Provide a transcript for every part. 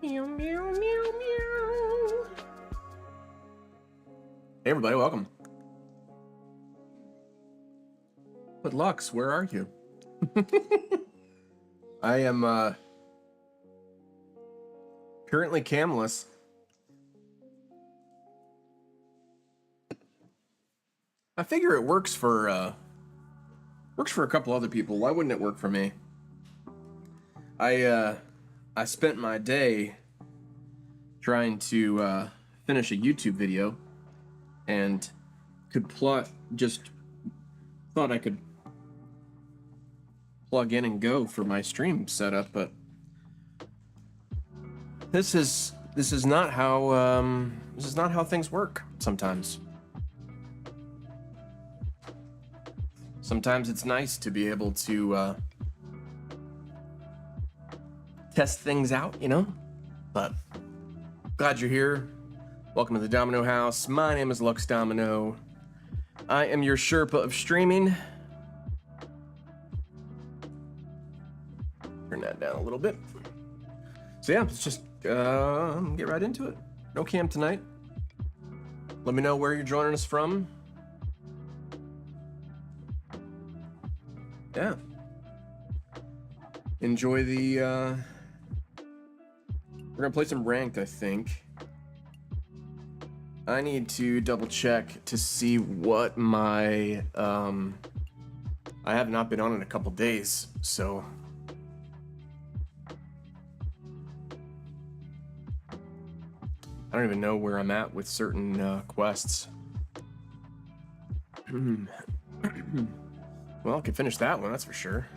Meow, meow, meow, meow. Hey everybody, welcome. But Lux, where are you? I am currently camless. I figure it works for a couple other people. Why wouldn't it work for me? I spent my day trying to finish a YouTube video and just thought I could plug in and go for my stream setup, but this is not how things work sometimes. Sometimes it's nice to be able to test things out, you know? But glad you're here. Welcome to the Domino House. My name is Lux Domino. I am your Sherpa of streaming. Turn that down a little bit. So yeah, let's just get right into it. No cam tonight. Let me know where you're joining us from. Yeah. Enjoy the we're gonna play some ranked, I think. I need to double check to see what my I have not been on in a couple days, so I don't even know where I'm at with certain quests. Well, I can finish that one, that's for sure.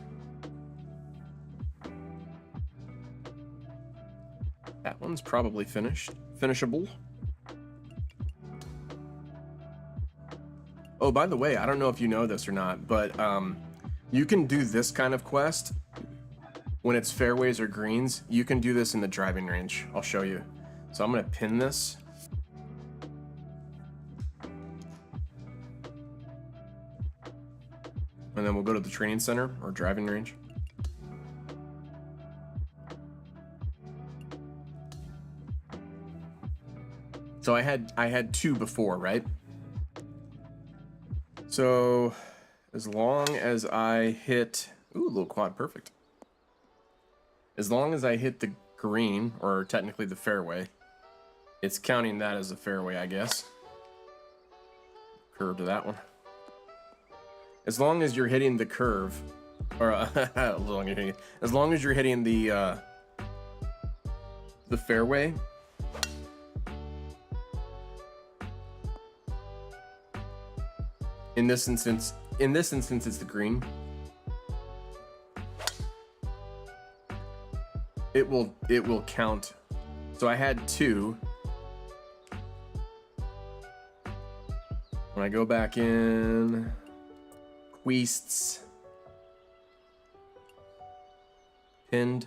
That one's probably finishable. Oh, by the way, I don't know if you know this or not, but you can do this kind of quest when it's fairways or greens. You can do this in the driving range. I'll show you. So I'm gonna pin this. And then we'll go to the training center or driving range. So I had 2 before, right? So as long as I hit, ooh, a little quad, perfect. As long as I hit the green, or technically the fairway, it's counting that as a fairway, I guess. Curve to that one. As long as you're hitting the curve, or as long as you're hitting the fairway, in this instance it's the green. It will count. So I had 2. When I go back in, quests, pinned,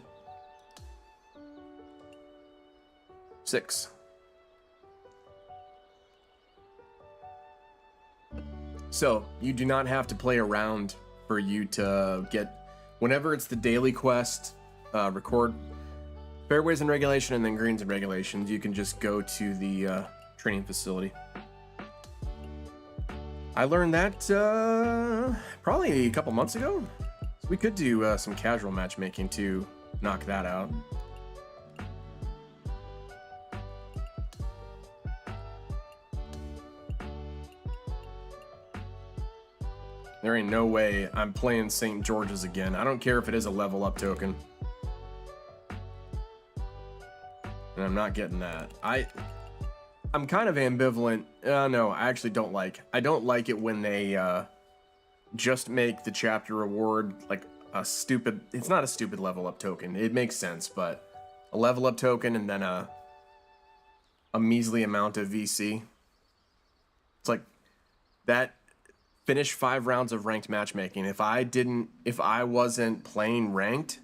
6. So you do not have to play around for you to get, whenever it's the daily quest, record fairways and regulation and then greens and regulations, you can just go to the training facility. I learned that probably a couple months ago. So we could do some casual matchmaking to knock that out. There ain't no way I'm playing St. George's again. I don't care if it is a level up token. And I'm not getting that. I'm kind of ambivalent. No, I actually don't like. I don't like it when they just make the chapter reward like a stupid. It's not a stupid level up token. It makes sense, but a level up token and then a measly amount of VC. It's like that. Finish 5 rounds of ranked matchmaking. If I wasn't playing ranked,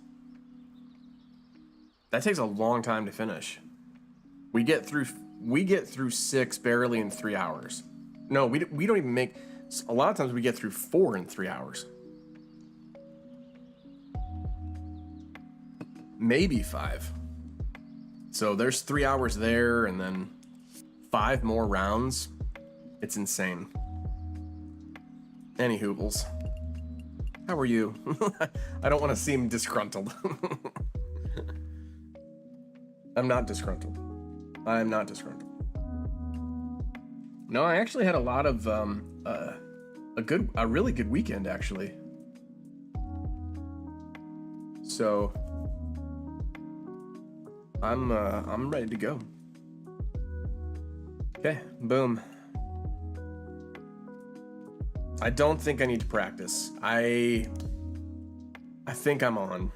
that takes a long time to finish. We get through 6 barely in 3 hours. No, we don't even make. A lot of times we get through 4 in 3 hours. Maybe 5. So there's 3 hours there and then 5 more rounds. It's insane. Any hoobles. How are you? I don't want to seem disgruntled. I'm not disgruntled. I'm not disgruntled. No, I actually had a lot of a really good weekend actually. So I'm ready to go. Okay, boom. I don't think I need to practice. I think I'm on.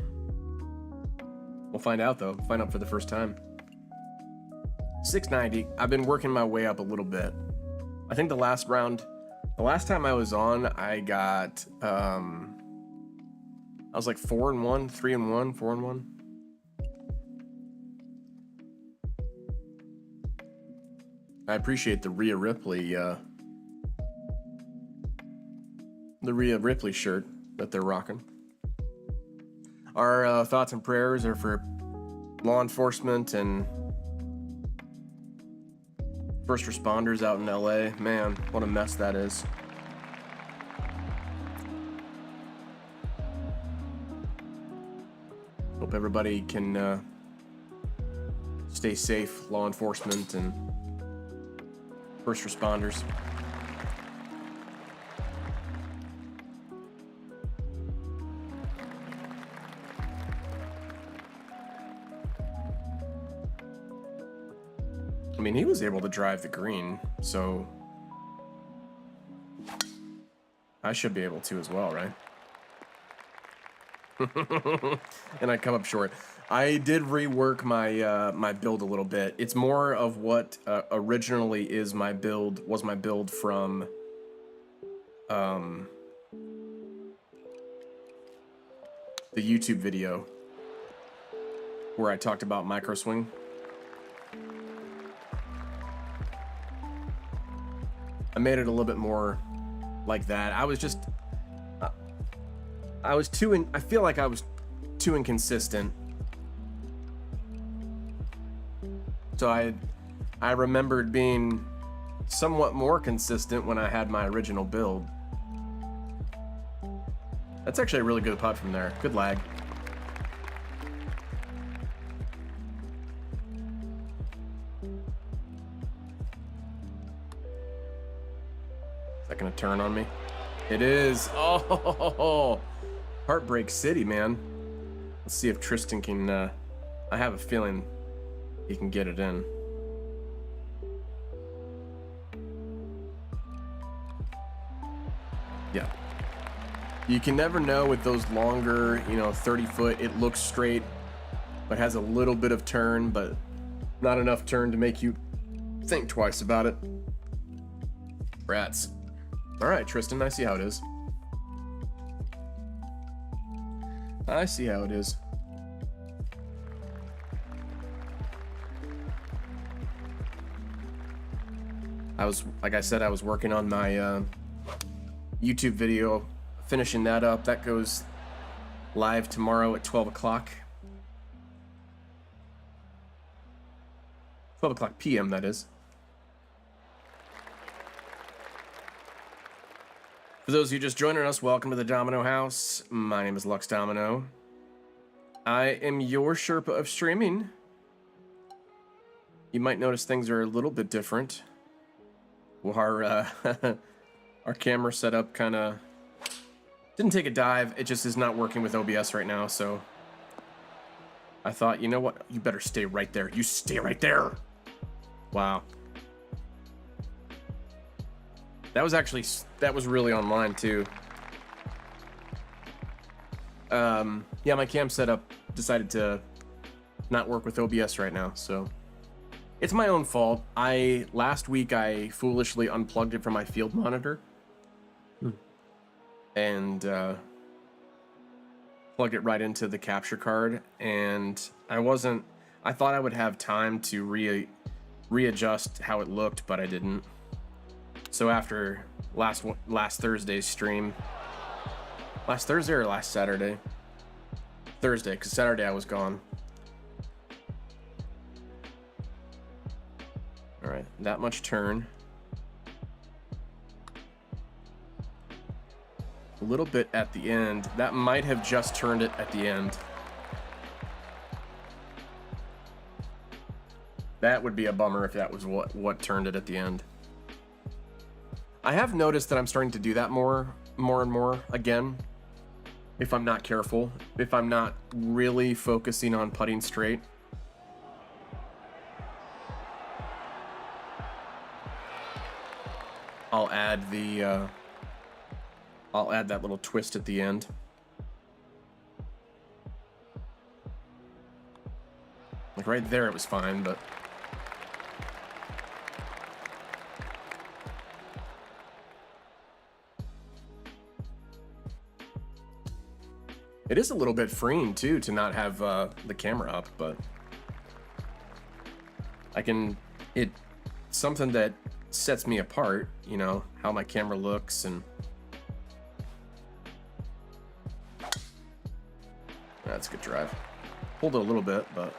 We'll find out though. Find out for the first time. 690. I've been working my way up a little bit. I think the last time I was on, I got I was like 4-1, 3-1, 4-1. I appreciate the Rhea Ripley shirt that they're rocking. Our thoughts and prayers are for law enforcement and first responders out in LA. Man, what a mess that is. Hope everybody can stay safe, law enforcement and first responders. I mean, he was able to drive the green, so I should be able to as well, right? And I come up short. I did rework my my build a little bit. It's more of what originally was my build from the YouTube video where I talked about micro swing. I made it a little bit more like that. I was just I feel like I was too inconsistent. So I remembered being somewhat more consistent when I had my original build. That's actually a really good putt from there. Good lag. Is that gonna turn on me? It is. Oh, Heartbreak City, man. Let's see if Tristan can, I have a feeling he can get it in. Yeah. You can never know with those longer, 30-foot, it looks straight, but has a little bit of turn, but not enough turn to make you think twice about it. Rats. All right, Tristan, I see how it is. I see how it is. Like I said, I was working on my YouTube video, finishing that up. That goes live tomorrow at 12 o'clock. 12 o'clock p.m., that is. For those of you just joining us, welcome to the Domino House. My name is Lux Domino. I am your Sherpa of streaming. You might notice things are a little bit different. Our camera setup kind of didn't take a dive. It just is not working with OBS right now, so I thought, you know what? You better stay right there. You stay right there. Wow. That was really online too. Yeah, my cam setup decided to not work with OBS right now, so it's my own fault. Last week I foolishly unplugged it from my field monitor and plugged it right into the capture card, and I thought I would have time to readjust how it looked, but I didn't. So after last Thursday's stream, last Thursday or last Saturday? Thursday, because Saturday I was gone. All right, that much turn. A little bit at the end. That might have just turned it at the end. That would be a bummer if that was what turned it at the end. I have noticed that I'm starting to do that more and more again. If I'm not careful, if I'm not really focusing on putting straight. I'll add that little twist at the end. Like right there it was fine, but it is a little bit freeing too to not have the camera up, but it's something that sets me apart, how my camera looks. And that's a good drive. Pulled it a little bit, but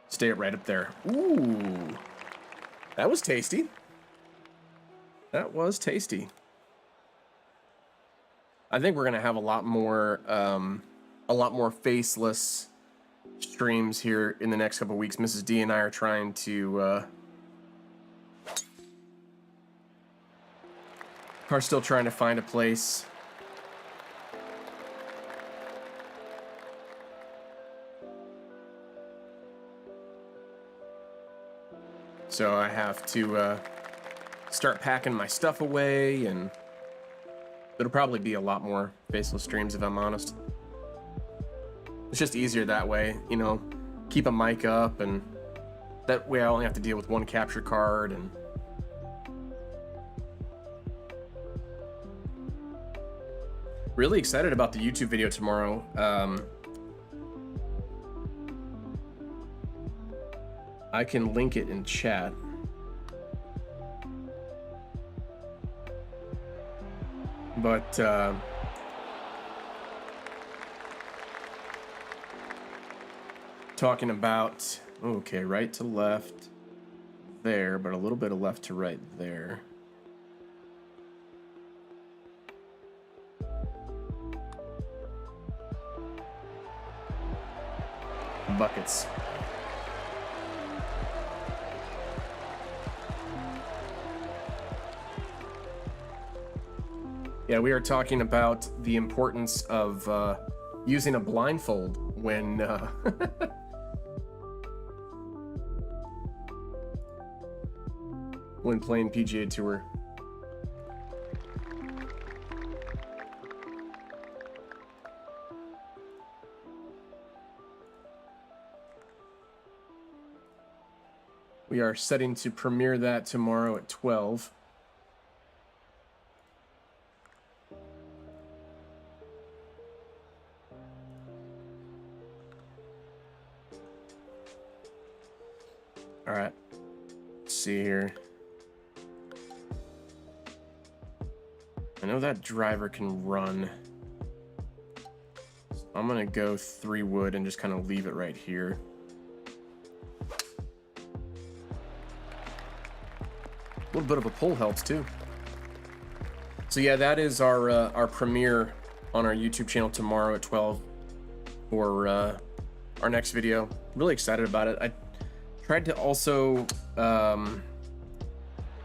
stay it right up there. Ooh, that was tasty. That was tasty. I think we're gonna have a lot more faceless streams here in the next couple of weeks. Mrs. D and I are trying to are still trying to find a place. So I have to start packing my stuff away, and it'll probably be a lot more faceless streams if I'm honest. It's just easier that way, you know, keep a mic up, and that way I only have to deal with one capture card. And really excited about the YouTube video tomorrow. I can link it in chat. But talking about, okay, right to left there, but a little bit of left to right there. Buckets. Yeah, we are talking about the importance of using a blindfold when when playing PGA Tour. We are setting to premiere that tomorrow at 12. All right, let's see here. I know that driver can run. So I'm gonna go 3 wood and just kind of leave it right here. A little bit of a pull helps too. So yeah, that is our premiere on our YouTube channel tomorrow at 12 for our next video. Really excited about it. I tried to also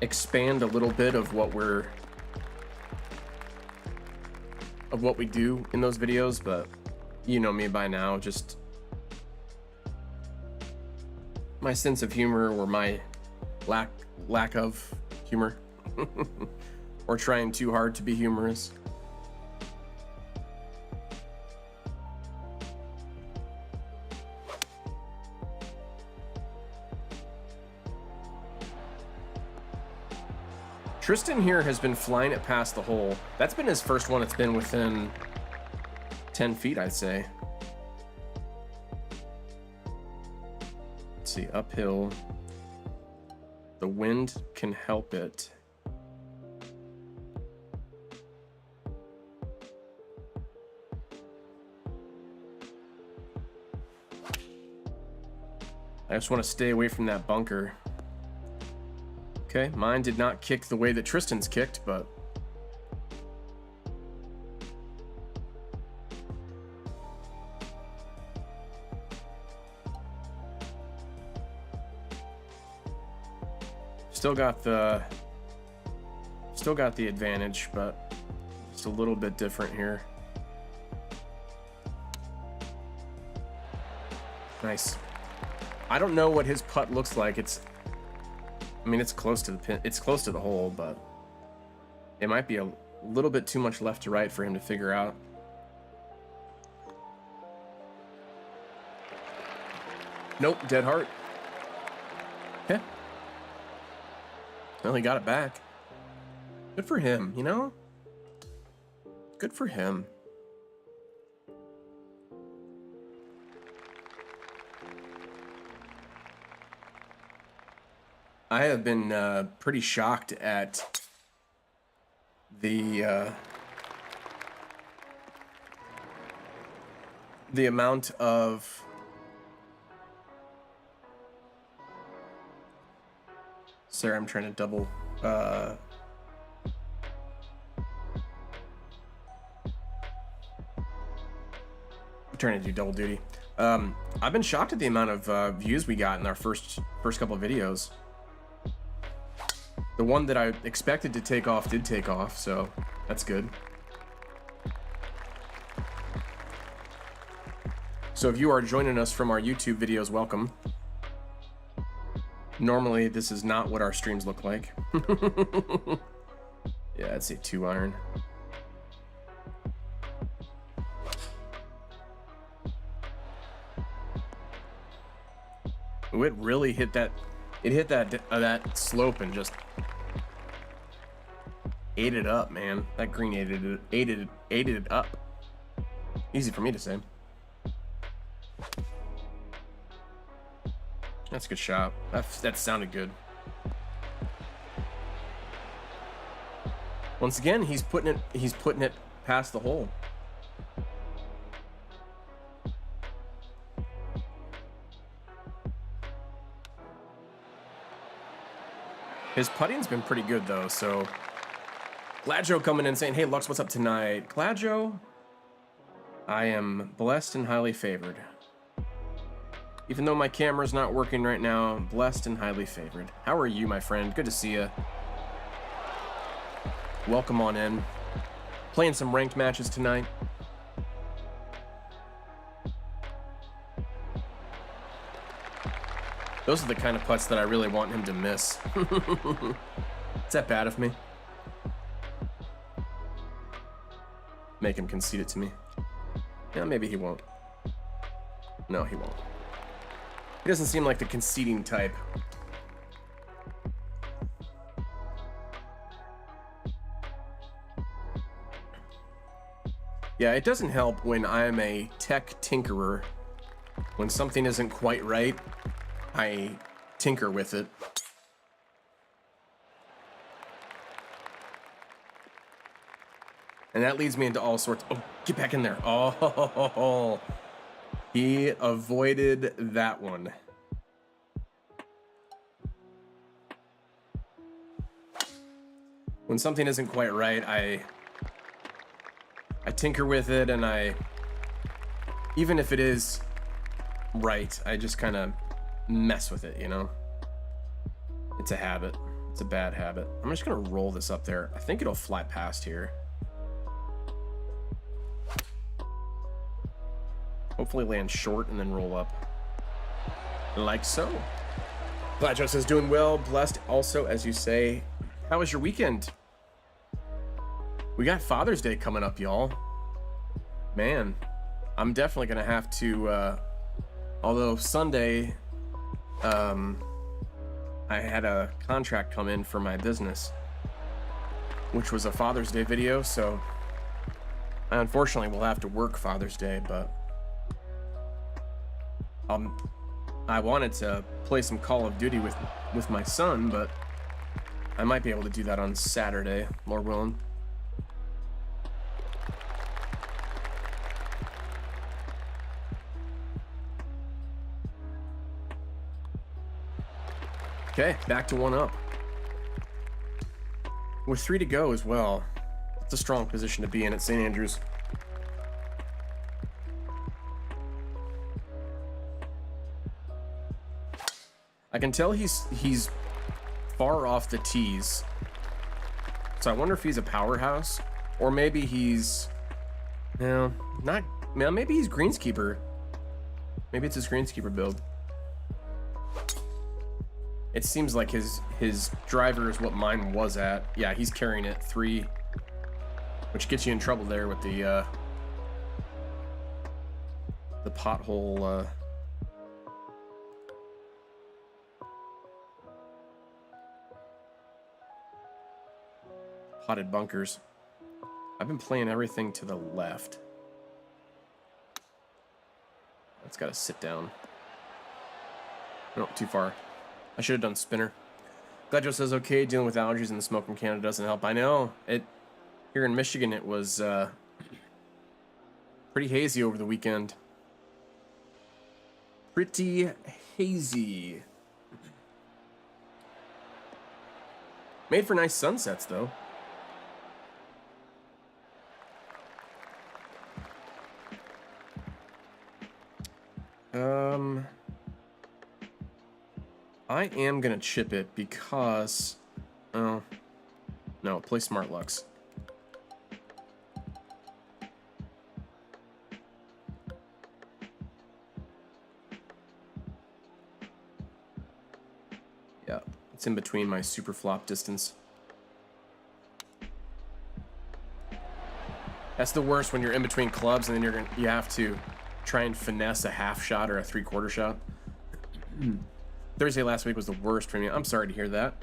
expand a little bit of what we do in those videos, but you know me by now, just my sense of humor, or my lack of humor, or trying too hard to be humorous. Tristan here has been flying it past the hole. That's been his first one. It's been within 10 feet, I'd say. Let's see, uphill. The wind can help it. I just want to stay away from that bunker. Okay, mine did not kick the way that Tristan's kicked, but still got the advantage, but just a little bit different here. Nice. I don't know what his putt looks like. I mean, it's close to the pin. It's close to the hole, but it might be a little bit too much left to right for him to figure out. Nope, dead heart. Okay. Well, he got it back. Good for him, you know? Good for him. I have been pretty shocked at the amount of sorry, I'm trying to double I'm trying to do double duty. I've been shocked at the amount of views we got in our first couple of videos. The one that I expected to take off did take off, so that's good. So if you are joining us from our YouTube videos, welcome. Normally, this is not what our streams look like. Yeah, I'd say 2 iron. Ooh, it really hit that. It hit that slope and just ate it up, man. That green ate it up. Easy for me to say. That's a good shot. That sounded good. Once again, he's putting it past the hole. His putting's been pretty good though, so Gladjo coming in saying, "Hey Lux, what's up tonight?" Gladjo, I am blessed and highly favored. Even though my camera's not working right now, I'm blessed and highly favored. How are you, my friend? Good to see you. Welcome on in. Playing some ranked matches tonight. Those are the kind of putts that I really want him to miss. Is that bad of me? Make him concede it to me. Yeah, maybe he won't. No, he won't. He doesn't seem like the conceding type. Yeah, it doesn't help when I'm a tech tinkerer. When something isn't quite right, I tinker with it. And that leads me into all sorts. Oh, get back in there. Oh, he avoided that one. When something isn't quite right, I tinker with it, and even if it is right, I just kind of mess with it, you know? It's a habit. It's a bad habit. I'm just gonna roll this up there. I think it'll fly past here. Hopefully land short and then roll up. Like so. Gladjo says, doing well, blessed also, as you say. How was your weekend? We got Father's Day coming up, y'all. Man, I'm definitely gonna have to, although Sunday, I had a contract come in for my business, which was a Father's Day video, so I unfortunately will have to work Father's Day, but I wanted to play some Call of Duty with my son, but I might be able to do that on Saturday, Lord willing. Okay, back to 1 up. With 3 to go as well. It's a strong position to be in at St. Andrews. I can tell he's far off the tees. So I wonder if he's a powerhouse, or maybe he's, no, not, maybe he's greenskeeper. Maybe it's his greenskeeper build. It seems like his driver is what mine was at. Yeah, he's carrying it 3, which gets you in trouble there with the pothole. Potted bunkers. I've been playing everything to the left. That's got to sit down. No, too far. I should have done spinner. Gladjo says, okay, dealing with allergies and the smoke from Canada doesn't help. I know. Here in Michigan, it was pretty hazy over the weekend. Pretty hazy. Made for nice sunsets, though. I am gonna chip it because, oh, no, play Smart Lux. It's in between my super flop distance. That's the worst when you're in between clubs and then you have to try and finesse a half shot or a 3/4 shot. Thursday last week was the worst for me. I'm sorry to hear that.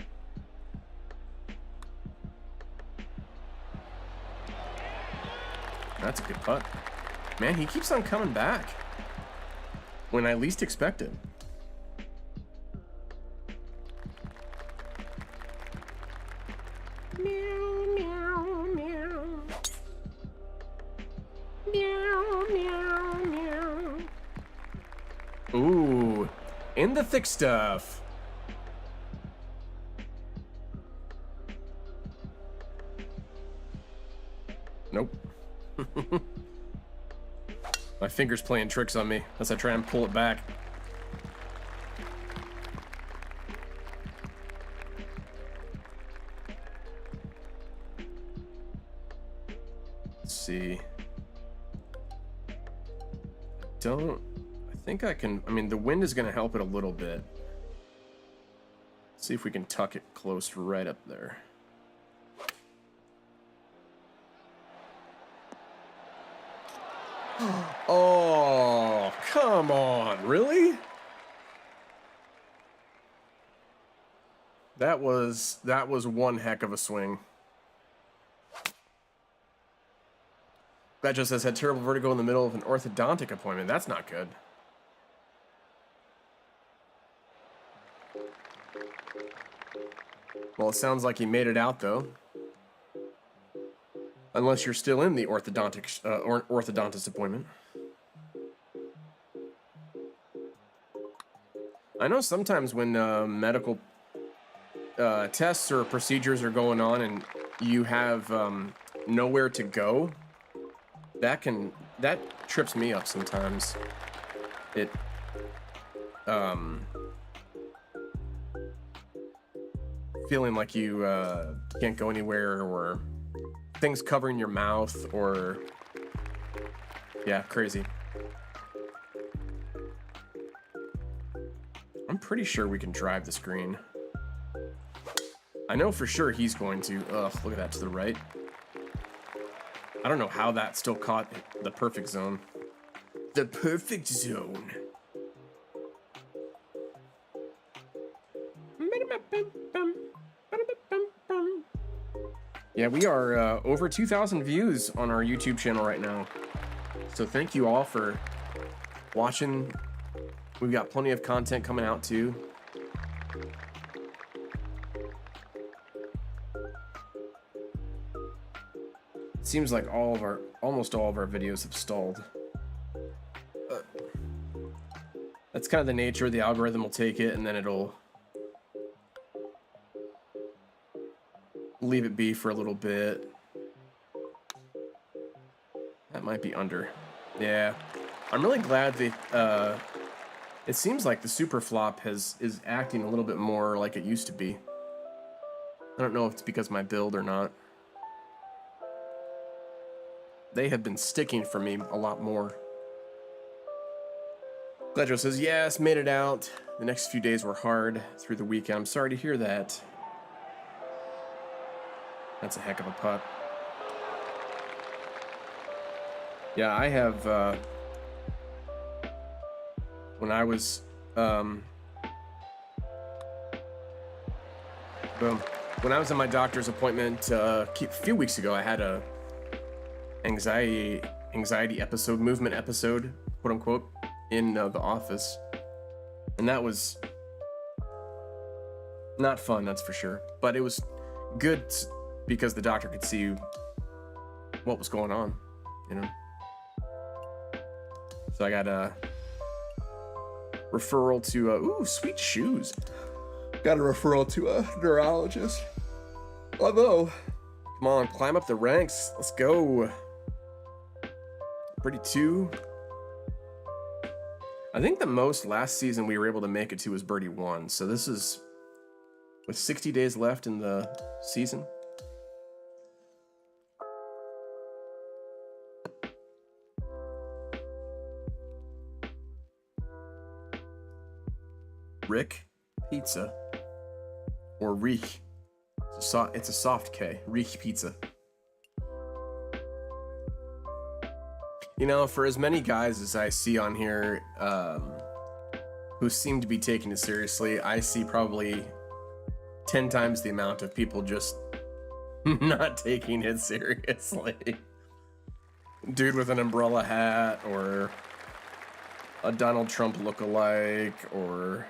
That's a good putt. Man, he keeps on coming back when I least expect it. Meow, meow, meow. Meow, meow, meow. Ooh, in the thick stuff. Nope. My finger's playing tricks on me as I try and pull it back. Let's see. I think I can. I mean, the wind is going to help it a little bit. See if we can tuck it close right up there. Oh, come on, really? That was one heck of a swing. That just says had terrible vertigo in the middle of an orthodontic appointment. That's not good. Well, it sounds like he made it out though. Unless you're still in the orthodontist appointment. I know sometimes when medical tests or procedures are going on and you have nowhere to go, that trips me up sometimes. It feeling like you can't go anywhere, or things covering your mouth, or yeah, crazy. I'm pretty sure we can drive this green. I know for sure he's going to. Ugh, look at that to the right. I don't know how that still caught the perfect zone. The perfect zone. Yeah, we are over 2,000 views on our YouTube channel right now. So thank you all for watching. We've got plenty of content coming out too. It seems like almost all of our videos have stalled. That's kind of the nature. The algorithm will take it and then it'll leave it be for a little bit. That might be under. Yeah, I'm really glad that it seems like the super flop is acting a little bit more like it used to be. I don't know if it's because of my build or not. They have been sticking for me a lot more. Gledro says, yes, made it out. The next few days were hard through the weekend. I'm sorry to hear that. That's a heck of a putt. Yeah, I have, when I was, boom. When I was in my doctor's appointment a few weeks ago, I had a anxiety episode, movement episode, quote unquote, in the office. And that was not fun, that's for sure. But it was good because the doctor could see what was going on, you know? So I got a referral to, ooh, sweet shoes. Got a referral to a neurologist. Although, come on, climb up the ranks. Let's go. Birdie 2. I think the most last season we were able to make it to was birdie 1. So this is with 60 days left in the season. Rick Pizza. or Riech. It's a soft K. Riech Pizza. You know, for as many guys as I see on here who seem to be taking it seriously, I see probably 10 times the amount of people just not taking it seriously. Dude with an umbrella hat, or a Donald Trump lookalike, or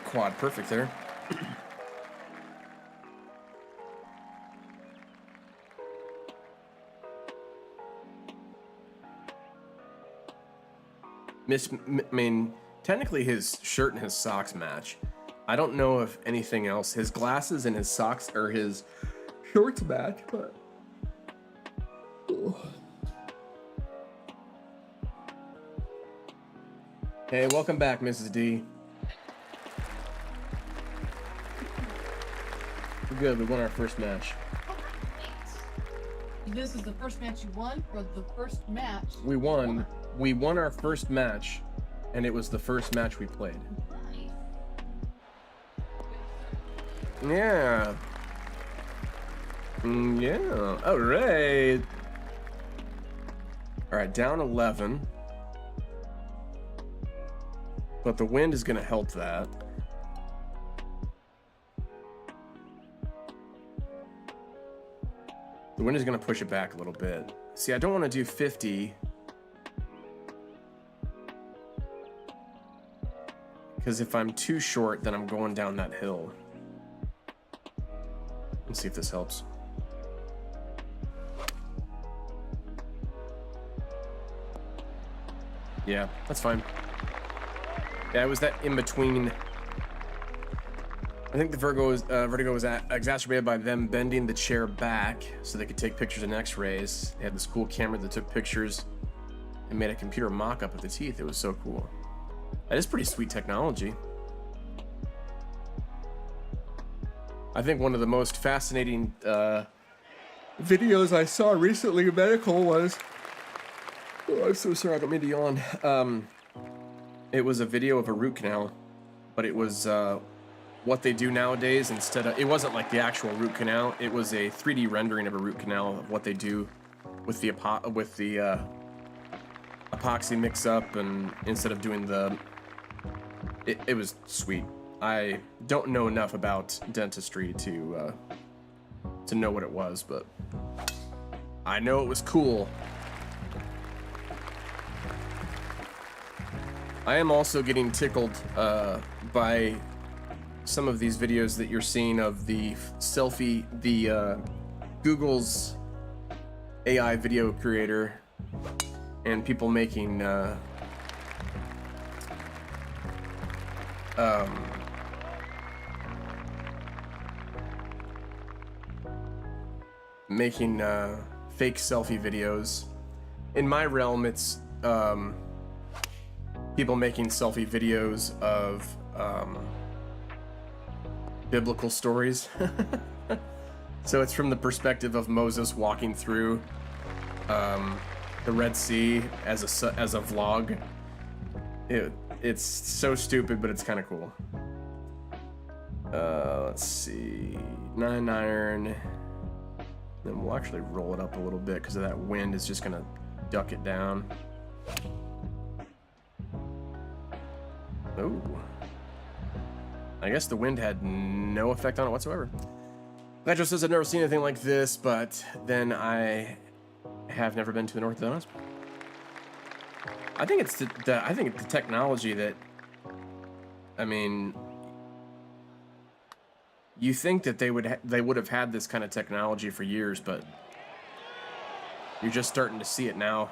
quad perfect there. I mean, technically his shirt and his socks match. I don't know if anything else. His glasses and his socks or his shorts match, but. Ugh. Hey, welcome back, Mrs. D. We're good. We won our first match. This is the first match you won, or the first match? We won. We won our first match, and it was the first match we played. Yeah. Yeah. All right. All right, down 11. But the wind is going to help that. The wind is going to push it back a little bit. See, I don't want to do 50. Because if I'm too short, then I'm going down that hill. Let's see if this helps. Yeah, that's fine. Yeah, it was that in between. I think the vertigo was exacerbated by them bending the chair back so they could take pictures and x-rays. They had this cool camera that took pictures and made a computer mock-up of the teeth. It was so cool. That is pretty sweet technology. I think one of the most fascinating videos I saw recently in medical was... Oh, I'm so sorry, I don't mean to yawn. It was a video of a root canal, but it was what they do nowadays instead of... It wasn't like the actual root canal, it was a 3D rendering of a root canal of what they do with the epoxy mix-up, and instead of doing the... It was sweet. I don't know enough about dentistry to know what it was, but I know it was cool. I am also getting tickled by some of these videos that you're seeing of the selfie, Google's AI video creator, and people making fake selfie videos. In my realm, it's people making selfie videos of biblical stories. So it's from the perspective of Moses walking through the Red Sea as a vlog. It's so stupid, but it's kind of cool. Let's see, 9 iron. Then we'll actually roll it up a little bit because of that wind is just gonna duck it down. Oh, I guess the wind had no effect on it whatsoever. Petro says I've never seen anything like this, but then I have never been to the North Donuts. I think it's the technology that, I mean, you think that they would have had this kind of technology for years, but you're just starting to see it now.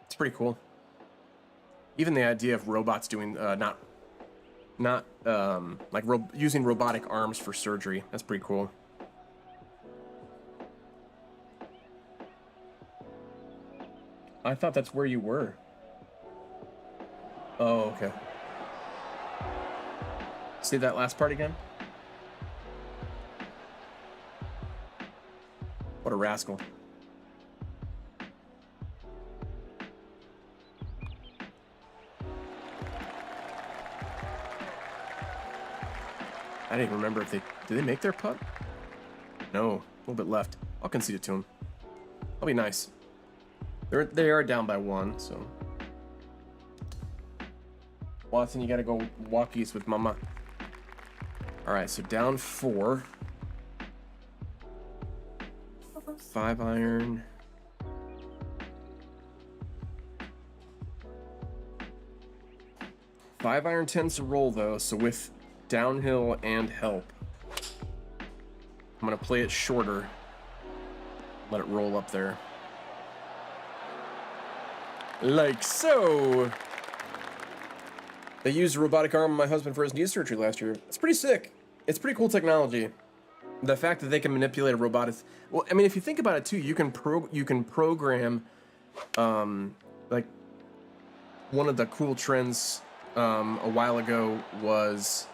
It's pretty cool. Even the idea of robots doing using robotic arms for surgery. That's pretty cool. I thought that's where you were. Oh, okay. See that last part again? What a rascal. I didn't even remember if did they make their putt? No, a little bit left. I'll concede it to them. I'll be nice. They are down by 1, so. Watson, you gotta go walkies with mama. All right, so down 4. 5 iron. Five iron tends to roll though, so with downhill and help, I'm gonna play it shorter. Let it roll up there. Like so. They used a robotic arm on my husband for his knee surgery last year. It's pretty sick. It's pretty cool technology. The fact that they can manipulate a robot is, well, I mean, if you think about it too, you can program, like one of the cool trends a while ago was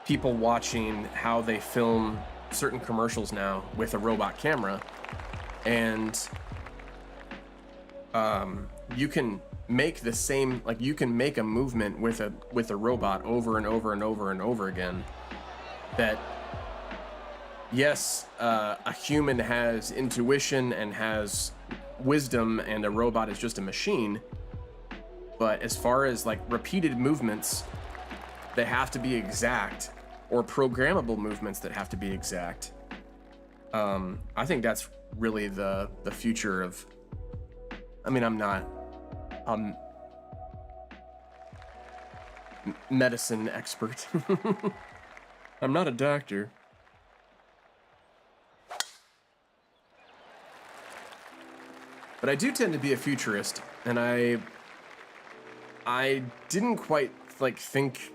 people watching how they film certain commercials now with a robot camera, and you can make the same, like you can make a movement with a robot over and over and over and over again. That yes, a human has intuition and has wisdom, and a robot is just a machine. But as far as like repeated movements, they have to be exact, or programmable movements that have to be exact. I think that's really the future of. I mean, I'm not medicine expert. I'm not a doctor. But I do tend to be a futurist, and I didn't quite like think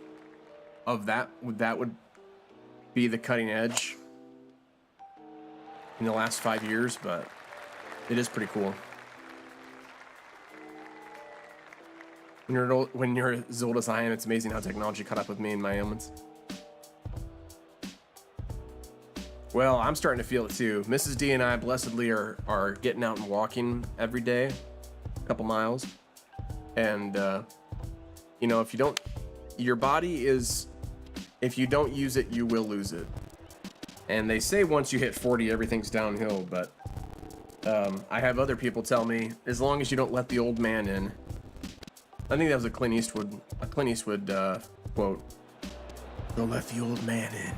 of that would be the cutting edge in the last 5 years, but it is pretty cool. When you're as old as I am, it's amazing how technology caught up with me and my ailments. Well, I'm starting to feel it too. Mrs. D and I blessedly are getting out and walking every day, a couple miles. And, you know, if you don't use it, you will lose it. And they say once you hit 40, everything's downhill, but I have other people tell me, as long as you don't let the old man in. I think that was a Clint Eastwood quote. Don't let the old man in.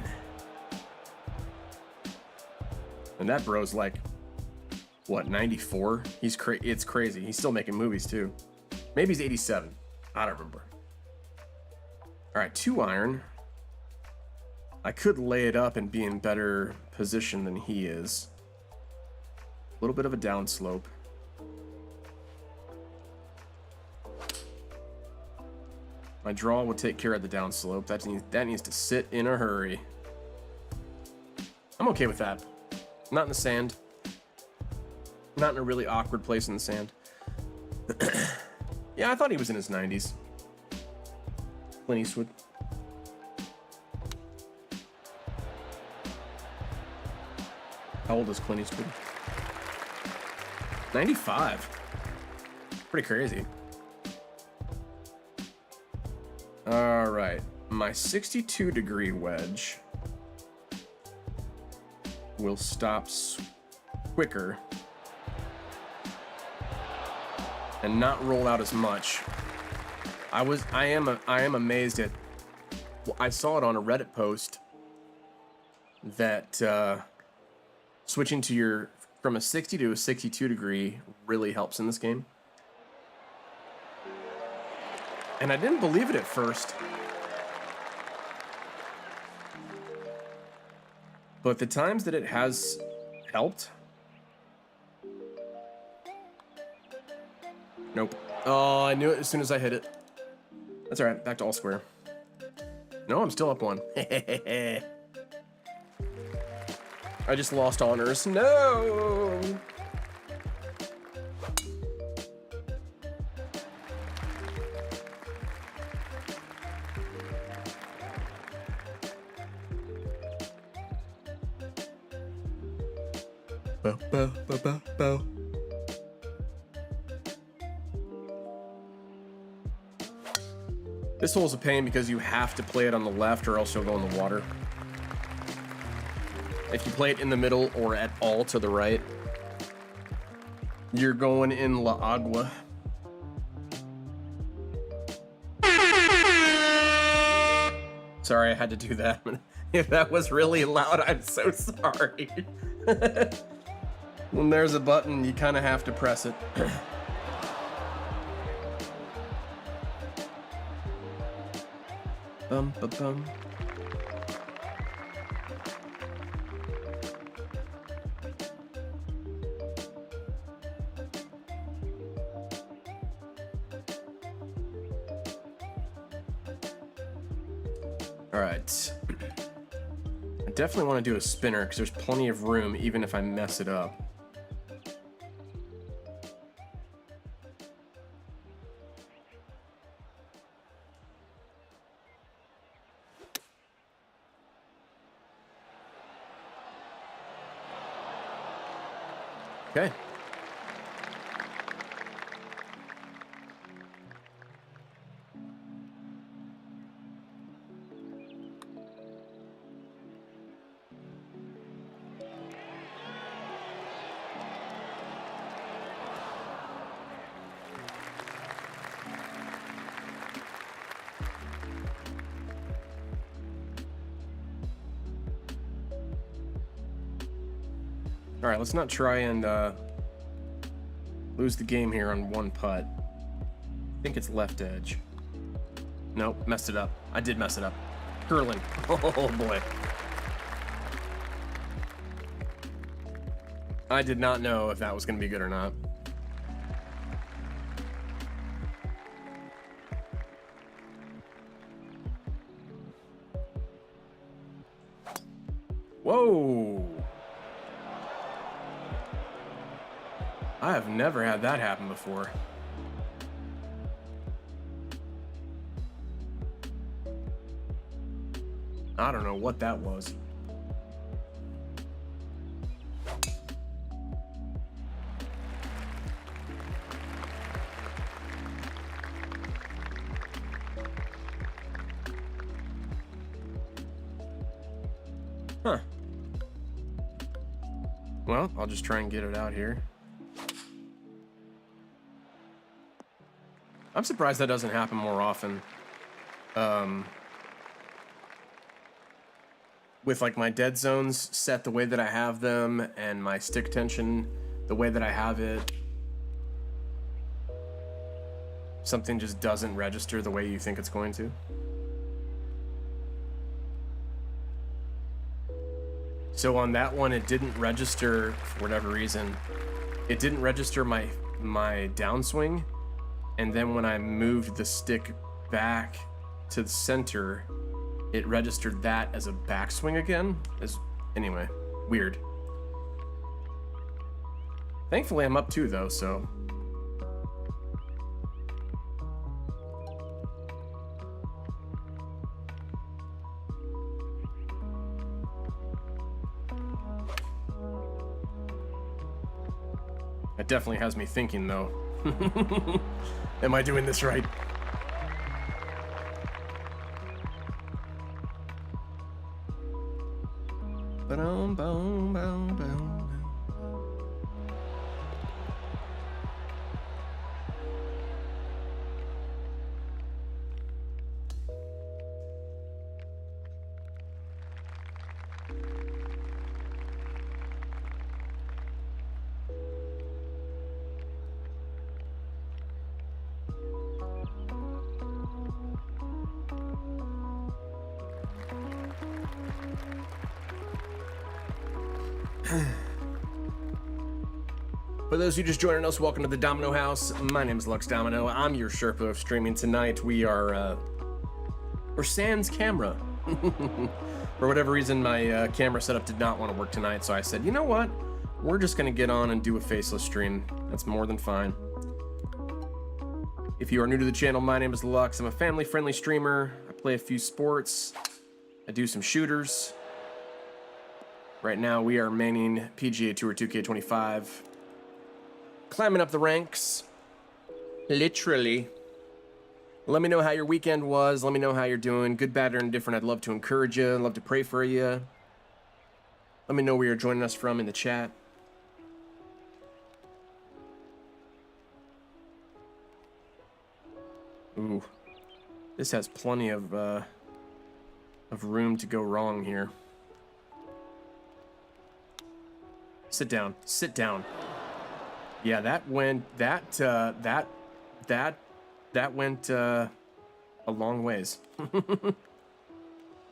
And that bro's like, what, 94? It's crazy. He's still making movies too. Maybe he's 87. I don't remember. All right, 2 iron. I could lay it up and be in better position than he is. A little bit of a downslope. My draw will take care of the downslope. That needs to sit in a hurry. I'm okay with that. Not in the sand. Not in a really awkward place in the sand. Yeah, I thought he was in his 90s. Clint Eastwood. How old is Clint Eastwood? 95. Pretty crazy. All right, my 62-degree wedge will stop quicker and not roll out as much. I am amazed at. I saw it on a Reddit post that switching from a 60 to a 62 degree really helps in this game. And I didn't believe it at first. But the times that it has helped. Nope. Oh, I knew it as soon as I hit it. That's alright, back to all square. No, I'm still up 1. I just lost honors. No! Bow, bow, bow, bow, bow. This hole's a pain because you have to play it on the left or else you'll go in the water. If you play it in the middle or at all to the right, you're going in La Agua. Sorry, I had to do that. If that was really loud, I'm so sorry. When there's a button, you kind of have to press it. Bum, ba, bum. All right. I definitely want to do a spinner because there's plenty of room even if I mess it up. Okay. All right, let's not try and lose the game here on one putt. I think it's left edge. Nope, messed it up. I did mess it up. Curling. Oh boy. I did not know if that was going to be good or not. Whoa. I have never had that happen before. I don't know what that was. Huh. Well, I'll just try and get it out here. I'm surprised that doesn't happen more often. With like my dead zones set the way that I have them and my stick tension the way that I have it, something just doesn't register the way you think it's going to. So on that one, it didn't register for whatever reason. It didn't register my downswing. And then when I moved the stick back to the center, it registered that as a backswing again. Anyway, weird. Thankfully, I'm up 2 though, so. It definitely has me thinking though. Am I doing this right? Ba-dum, boom, boom, boom. For those who just joining us, welcome to the Domino House. My name is Lux Domino. I'm your Sherpa of streaming tonight. We're sans camera. For whatever reason, my camera setup did not want to work tonight, so I said, you know what? We're just gonna get on and do a faceless stream. That's more than fine. If you are new to the channel, my name is Lux. I'm a family-friendly streamer. I play a few sports. I do some shooters. Right now, we are maining PGA Tour 2K25. Climbing up the ranks. Literally. Let me know how your weekend was. Let me know how you're doing. Good, bad, or indifferent. I'd love to encourage you. I'd love to pray for you. Let me know where you're joining us from in the chat. Ooh, this has plenty of room to go wrong here. Sit down. Sit down. Yeah, that went that went a long ways.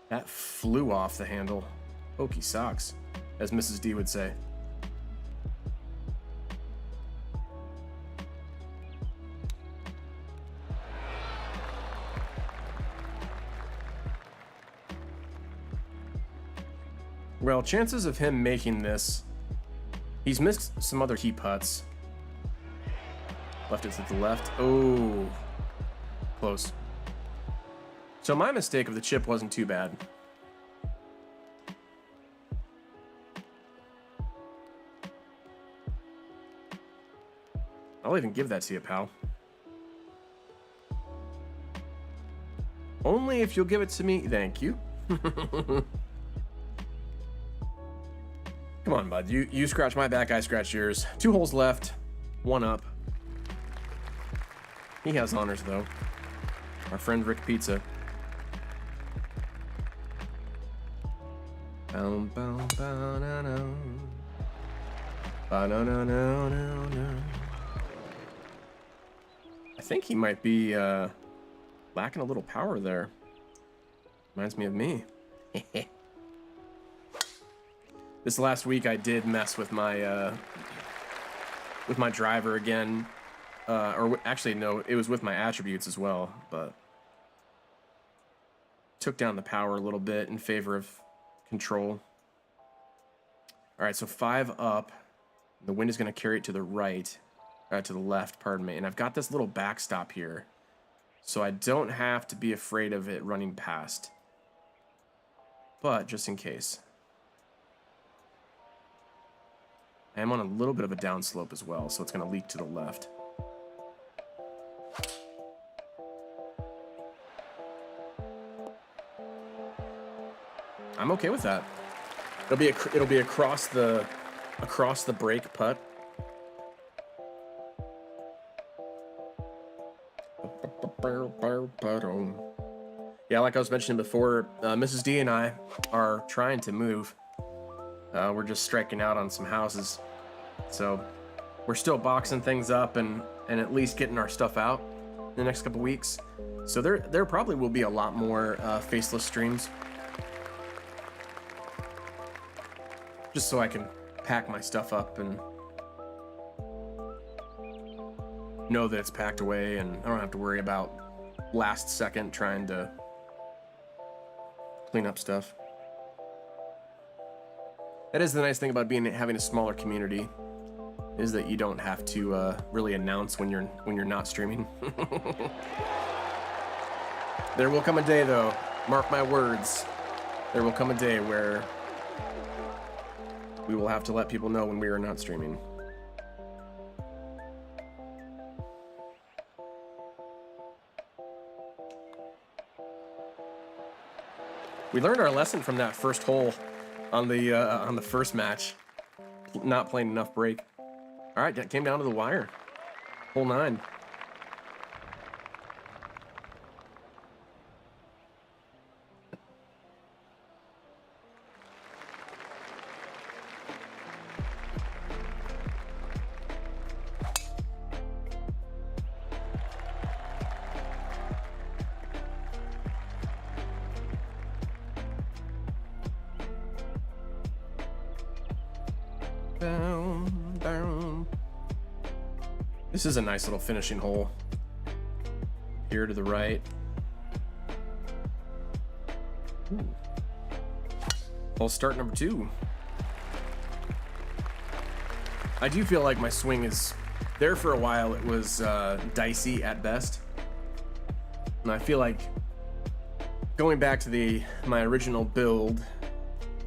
That flew off the handle. Okey socks, as Mrs. D would say. Well, chances of him making this, he's missed some other key putts. Left it to the left. Oh, close. So my mistake of the chip wasn't too bad. I'll even give that to you, pal. Only if you'll give it to me. Thank you. Come on, bud. You scratch my back, I scratch yours. 2 holes left. 1 up. He has honors, though. Our friend Rick Pizza. Bow, bow, bow, no, no. Bow, no, no, no, no, no. I think he might be lacking a little power there. Reminds me of me. This last week I did mess with my driver again. Actually, no, it was with my attributes as well, but took down the power a little bit in favor of control. All right, so 5 up. The wind is going to carry it to the right, to the left, pardon me. And I've got this little backstop here, so I don't have to be afraid of it running past. But just in case. I am on a little bit of a downslope as well, so it's going to leak to the left. I'm okay with that. It'll be across the break putt. Yeah, like I was mentioning before, Mrs. D and I are trying to move. We're just striking out on some houses, so we're still boxing things up and at least getting our stuff out in the next couple weeks. So there probably will be a lot more faceless streams, just so I can pack my stuff up and know that it's packed away, and I don't have to worry about last second trying to clean up stuff. That is the nice thing about having a smaller community, is that you don't have to really announce when you're not streaming. There will come a day, though, mark my words, there will come a day where we will have to let people know when we are not streaming. We learned our lesson from that first hole on the first match, not playing enough break. All right, that came down to the wire. Hole 9. Down, down. This is a nice little finishing hole. Here to the right. Ooh. Hole start number 2. I do feel like my swing is there for a while. It was dicey at best, and I feel like going back to my original build,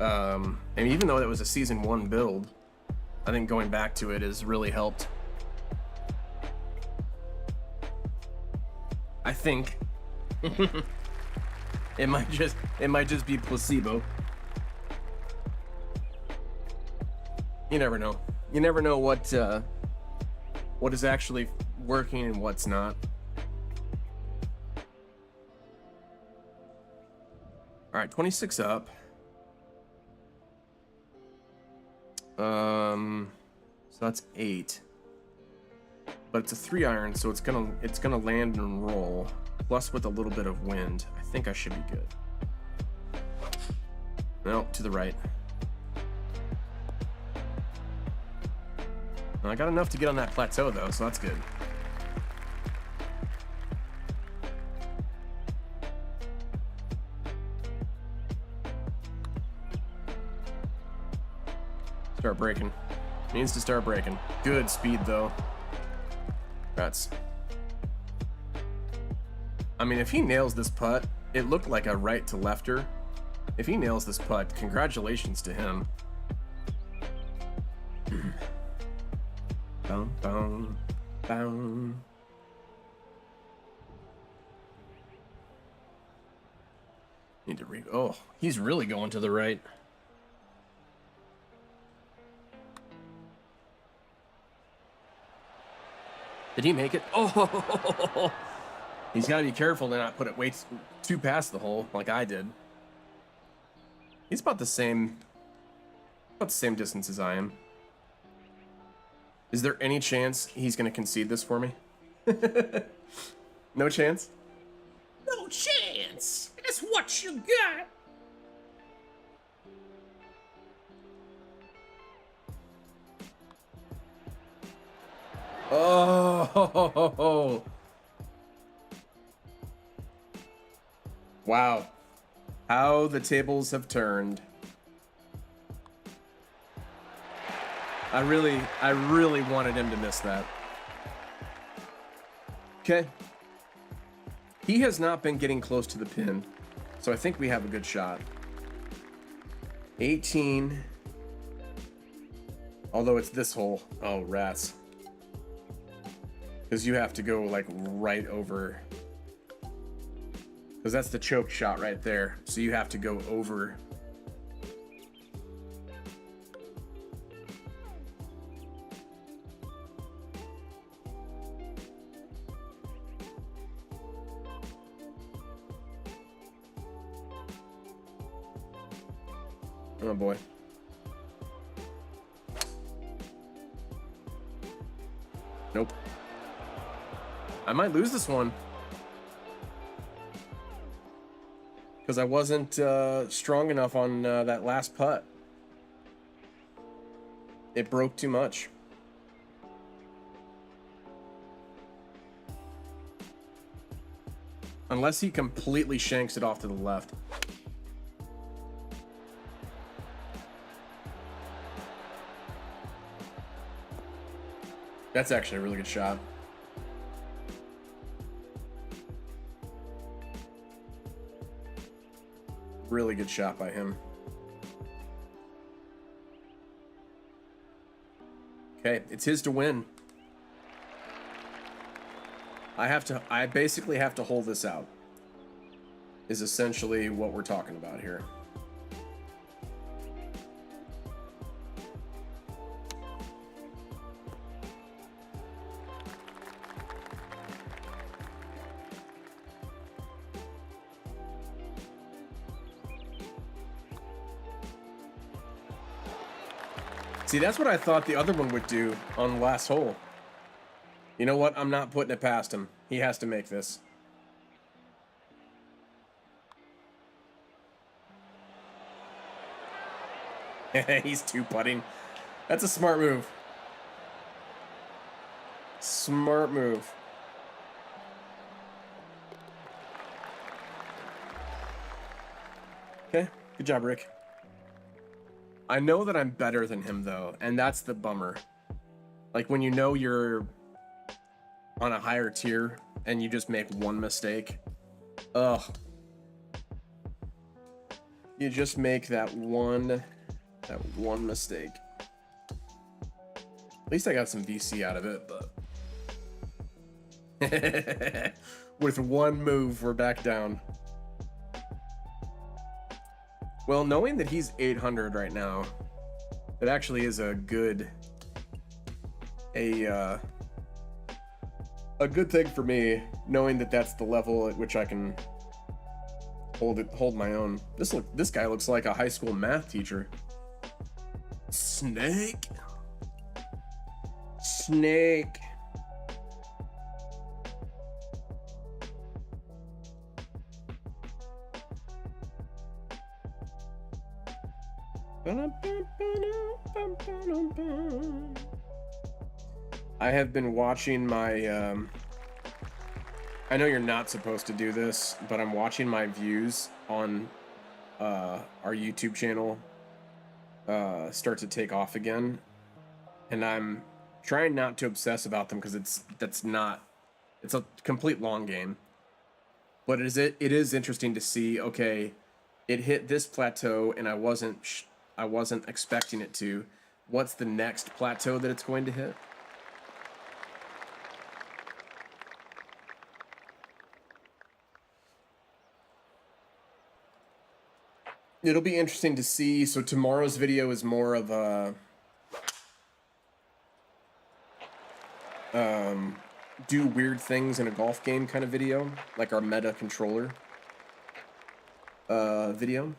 and even though that was a season 1 build, I think going back to it has really helped. I think it might just be placebo. You never know. You never know what is actually working and what's not. All right, 26 up. So that's 8. But it's a 3-iron, so it's gonna land and roll. Plus with a little bit of wind. I think I should be good. No, to the right. I got enough to get on that plateau though, so that's good. Start braking. Needs to start braking. Good speed though. That's. I mean, if he nails this putt, it looked like a right to lefter. If he nails this putt, congratulations to him. Boom, boom, boom. Need to read. Oh, he's really going to the right. Did he make it? Oh, he's got to be careful to not put it way too past the hole like I did. He's about the same distance as I am. Is there any chance he's going to concede this for me? No chance? No chance. That's what you got. Oh, wow. How the tables have turned. I really wanted him to miss that. Okay. He has not been getting close to the pin, so I think we have a good shot. 18. Although it's this hole. Oh, rats. Because you have to go like right over. Because that's the choke shot right there. So you have to go over. Oh boy. Nope. I might lose this one. Because I wasn't strong enough on that last putt. It broke too much. Unless he completely shanks it off to the left. That's actually a really good shot. Really good shot by him. Okay, it's his to win. I basically have to hold this out. Is essentially what we're talking about here. See, that's what I thought the other one would do on the last hole. You know what? I'm not putting it past him. He has to make this. He's two-putting. That's a smart move. Smart move. Okay, good job, Rick. I know that I'm better than him, though, and that's the bummer. Like, when you know you're on a higher tier and you just make one mistake. Ugh. You just make that one mistake. At least I got some VC out of it, but... With one move, we're back down. Well, knowing that he's 800 right now, It actually is a good thing for me, knowing that that's the level at which I can hold my own. This guy looks like a high school math teacher. Snake. I have been watching my I know you're not supposed to do this, but I'm watching my views on our YouTube channel start to take off again, and I'm trying not to obsess about them because it's a complete long game. But it is interesting to see, okay, it hit this plateau and I wasn't expecting it to. What's the next plateau that it's going to hit? It'll be interesting to see. So tomorrow's video is more of a do weird things in a golf game kind of video, like our meta controller video.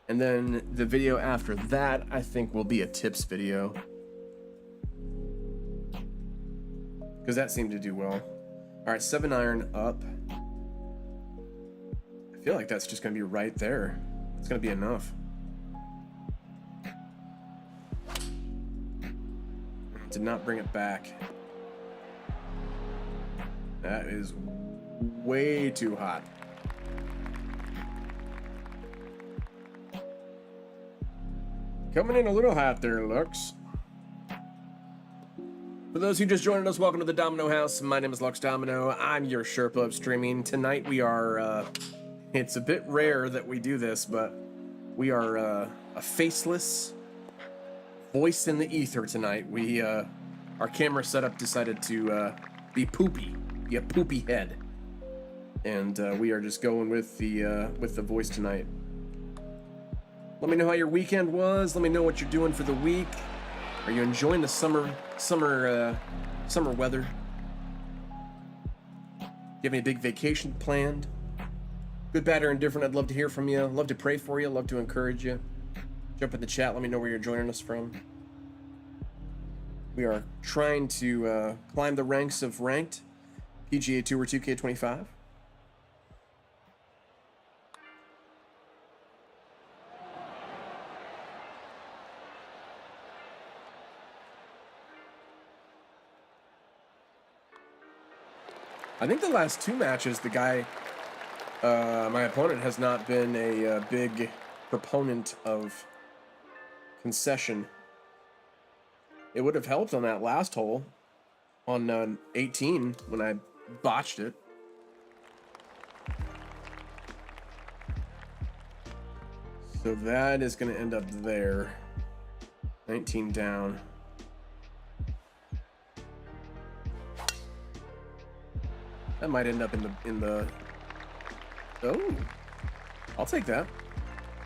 And then the video after that, I think, will be a tips video, because that seemed to do well. All right, 7-iron up. I feel like that's just gonna be right there. It's gonna be enough. Did not bring it back. That is way too hot. Coming in a little hot there, Lux. For those who just joined us, welcome to the Domino House. My name is Lux Domino. I'm your Sherpa of streaming. Tonight we are, it's a bit rare that we do this, but we are a faceless voice in the ether tonight. We, our camera setup decided to be poopy, be a poopy head. And we are just going with the voice tonight. Let me know how your weekend was. Let me know what you're doing for the week. Are you enjoying the summer weather? Do you have any big vacation planned? Good, bad, or indifferent, I'd love to hear from you. Love to pray for you. Love to encourage you. Jump in the chat. Let me know where you're joining us from. We are trying to climb the ranks of ranked PGA Tour 2K25. I think the last two matches, the guy, my opponent, has not been a big proponent of concession. It would have helped on that last hole on 18 when I botched it. So that is going to end up there. 19 down. That might end up in the. Oh, I'll take that.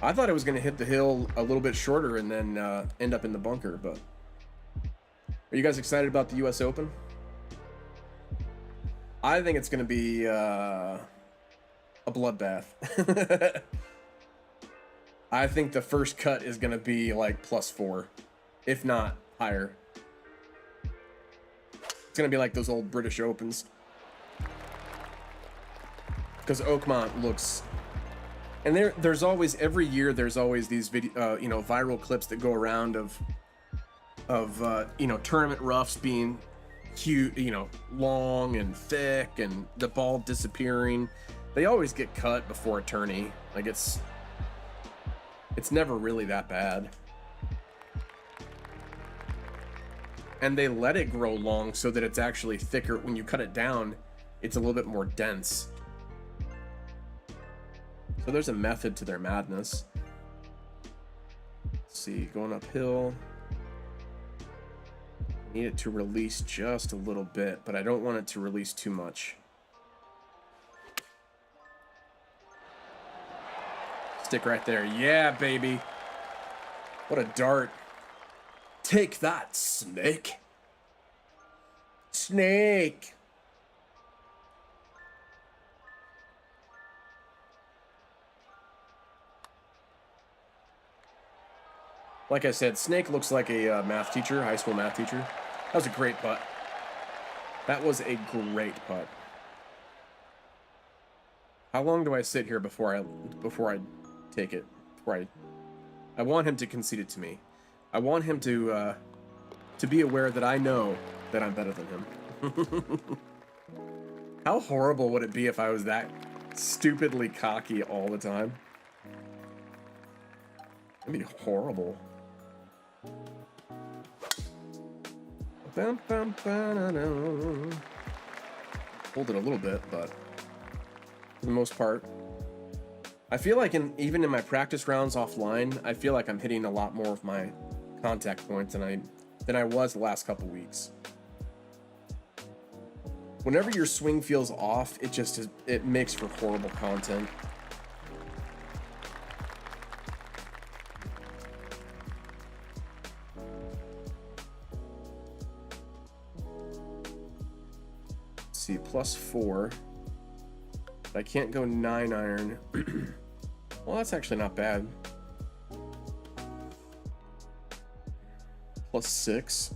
I thought it was going to hit the hill a little bit shorter and then end up in the bunker, but. Are you guys excited about the US Open? I think it's going to be a bloodbath. I think the first cut is going to be like +4, if not higher. It's going to be like those old British Opens. Because Oakmont looks, and there's always, every year there's always these viral clips that go around of tournament roughs being huge, long and thick, and the ball disappearing. They always get cut before a tourney. Like it's never really that bad. And they let it grow long so that it's actually thicker. When you cut it down, it's a little bit more dense. So there's a method to their madness. Let's see, going uphill. Need it to release just a little bit, but I don't want it to release too much. Stick right there. Yeah, baby. What a dart. Take that, snake. Snake. Like I said, Snake looks like a math teacher, high school math teacher. That was a great putt. That was a great putt. How long do I sit here before I take it? I want him to concede it to me. I want him to be aware that I know that I'm better than him. How horrible would it be if I was that stupidly cocky all the time? That'd be horrible. Hold it a little bit, but for the most part, I feel like even in my practice rounds offline, I feel like I'm hitting a lot more of my contact points than I was the last couple weeks. Whenever your swing feels off, it makes for horrible content. See, +4. I can't go 9-iron. Well, that's actually not bad. +6.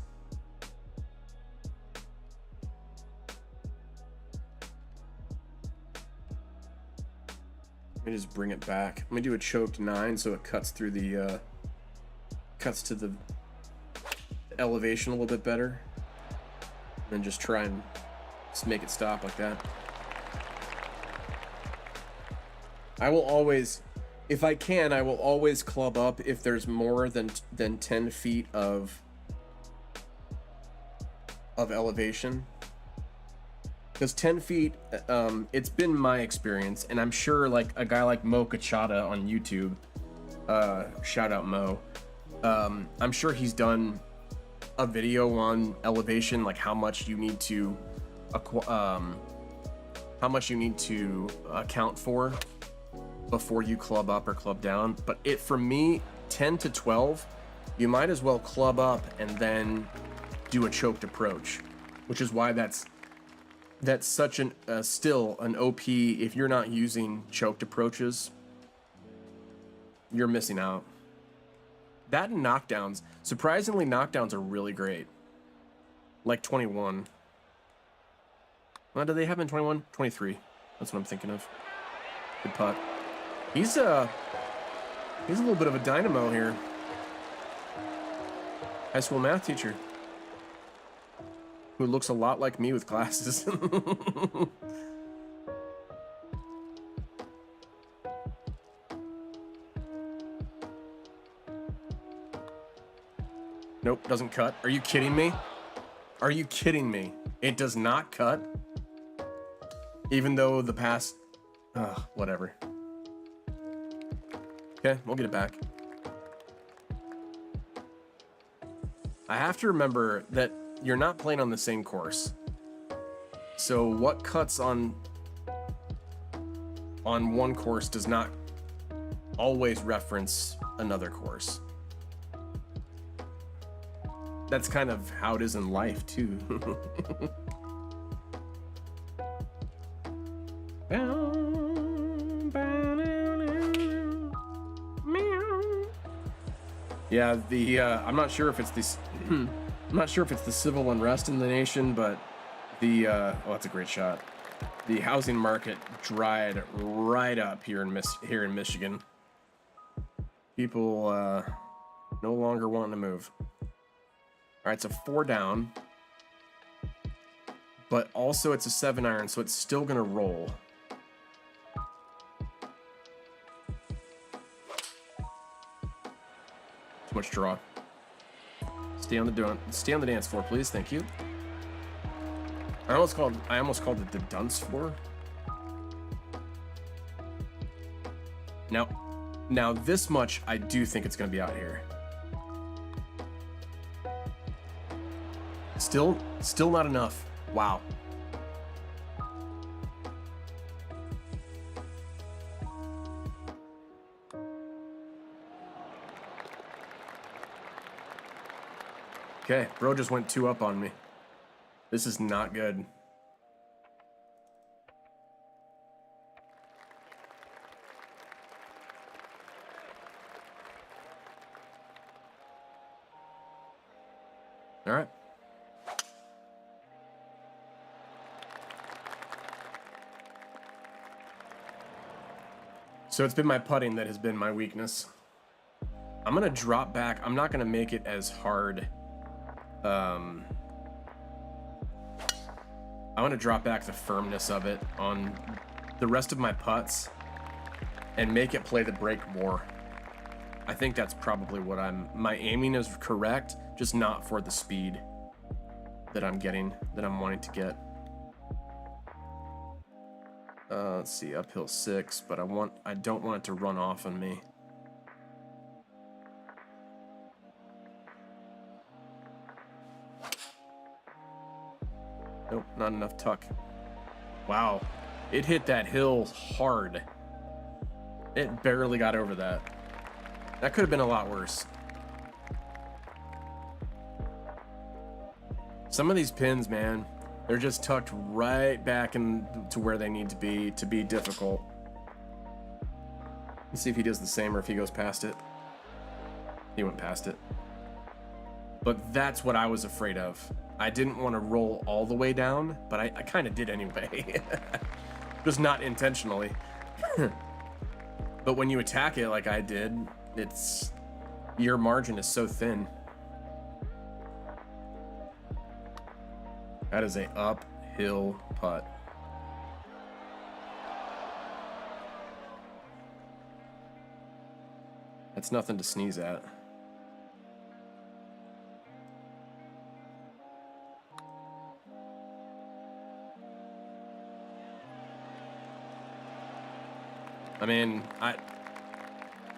Let me just bring it back. Let me do a choked 9 so it cuts through the cuts to the elevation a little bit better. And then just try and just make it stop like that. I will always, if I can, I will always club up if there's more than 10 feet of elevation. Because 10 feet, it's been my experience, and I'm sure like a guy like Mo Kachada on YouTube, shout out Mo, I'm sure he's done a video on elevation, like how much you need to account for before you club up or club down. But for me, 10 to 12, you might as well club up and then do a choked approach, which is why that's such still an OP. If you're not using choked approaches, you're missing out. That and knockdowns. Surprisingly, knockdowns are really great. Like 21. What do they have in 21? 23. That's what I'm thinking of. Good putt. He's a little bit of a dynamo here. High school math teacher. Who looks a lot like me with glasses. Nope, doesn't cut. Are you kidding me? Are you kidding me? It does not cut? Even though the past... whatever. Okay, we'll get it back. I have to remember that you're not playing on the same course. So what cuts on one course does not always reference another course. That's kind of how it is in life too. Yeah, I'm not sure if it's this. I'm not sure if it's the civil unrest in the nation, but oh, that's a great shot. The housing market dried right up here in Michigan. People no longer wanting to move. All right, it's a 4 down, but also it's a 7-iron, so it's still gonna roll. Too much draw. Stay on the dance floor, please. Thank you. I almost called it the dunce floor. Now this much I do think it's gonna be out here. Still not enough. Wow. Okay, bro just went 2 up on me. This is not good. All right. So it's been my putting that has been my weakness. I'm gonna drop back. I'm not gonna make it as hard. I want to drop back the firmness of it on the rest of my putts and make it play the break more. I think that's probably what my aiming is correct, just not for the speed that I'm wanting to get. Let's see, uphill 6, but I don't want it to run off on me. Nope, not enough tuck. Wow, it hit that hill hard. It barely got over that. That could have been a lot worse. Some of these pins, man, they're just tucked right back into where they need to be difficult. Let's see if he does the same or if he goes past it. He went past it. But that's what I was afraid of. I didn't want to roll all the way down, but I kind of did anyway. Just not intentionally. But when you attack it like I did, your margin is so thin. That is a uphill putt. That's nothing to sneeze at. I mean,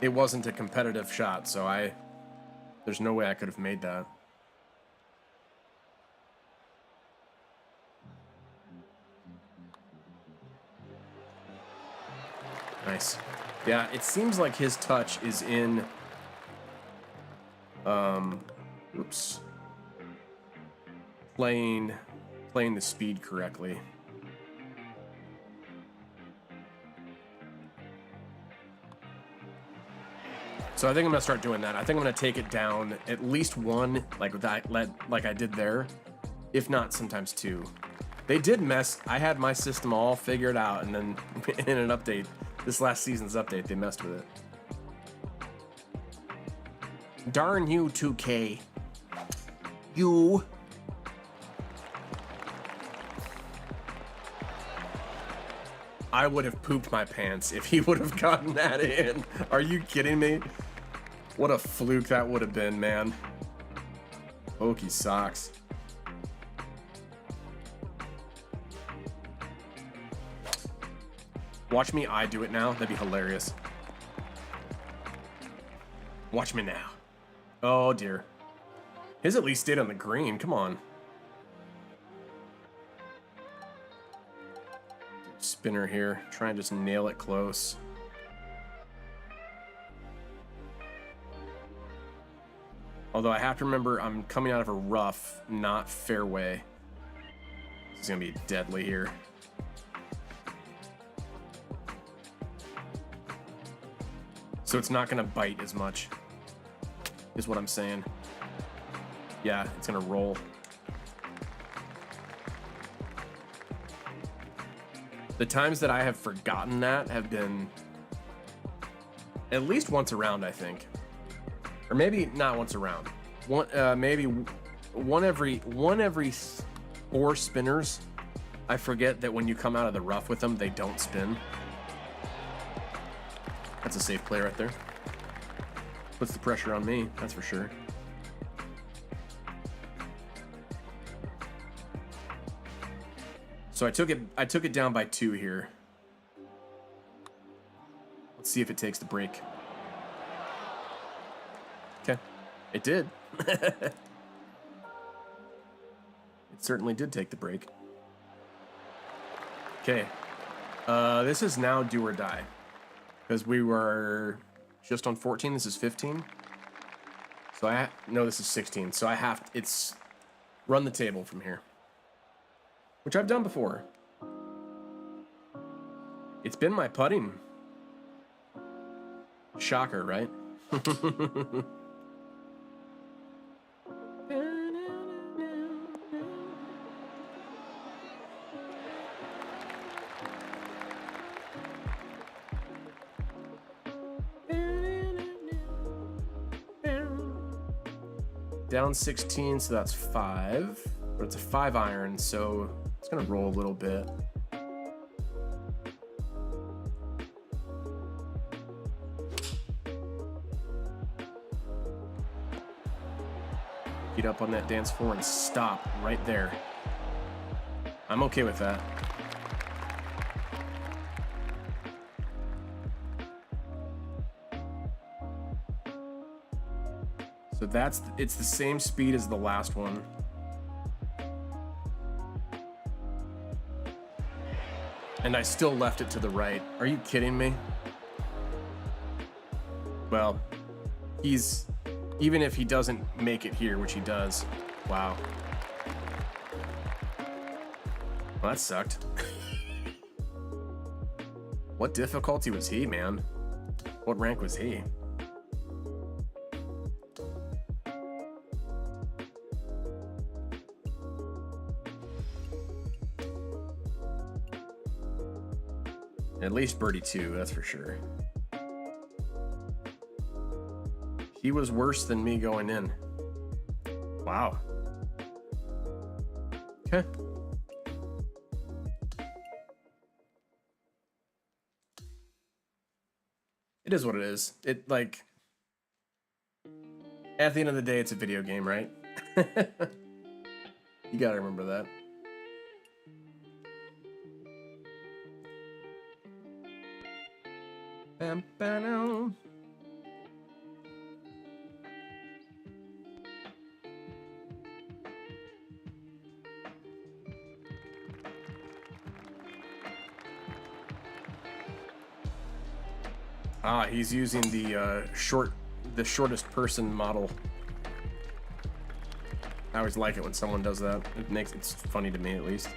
it wasn't a competitive shot, so there's no way I could have made that. Nice. Yeah, it seems like his touch is in, oops, playing the speed correctly. So I think I'm gonna start doing that. I think I'm gonna take it down at least 1, like that, like I did there, if not sometimes 2. They did mess. I had my system all figured out, and then in an update, this last season's update, they messed with it. Darn you, 2K. You. I would have pooped my pants if he would have gotten that in. Are you kidding me? What a fluke that would have been, man. Hokey socks. Watch me, I do it now. That'd be hilarious. Watch me now. Oh, dear. His at least stayed on the green. Come on. Spinner here. Try and just nail it close. Although I have to remember I'm coming out of a rough, not fairway. This is going to be deadly here. So it's not going to bite as much, is what I'm saying. Yeah, it's going to roll. The times that I have forgotten that have been at least once around, I think. Or maybe not once around. Maybe one every 4 spinners. I forget that when you come out of the rough with them, they don't spin. That's a safe play right there. Puts the pressure on me, that's for sure. So I took it down by 2 here. Let's see if it takes the break. Okay, it did. It certainly did take the break. Okay, this is now do or die. Because we were just on 14, this is 15. So no, this is 16. So I have it's run the table from here, which I've done before. It's been my putting. Shocker, right? Down 16, so that's 5. But it's a 5 iron, so it's gonna roll a little bit. Get up on that dance floor and stop right there. I'm okay with that. So it's the same speed as the last one. And I still left it to the right. Are you kidding me? Well, even if he doesn't make it here, which he does. Wow. Well, that sucked. What difficulty was he, man? What rank was he? At least birdie 2, that's for sure. He was worse than me going in. Wow. Okay. It is what it is. It, like, at the end of the day, it's a video game, right? You gotta remember that. Ah, he's using the shortest person model. I always like it when someone does that. It's funny to me, at least.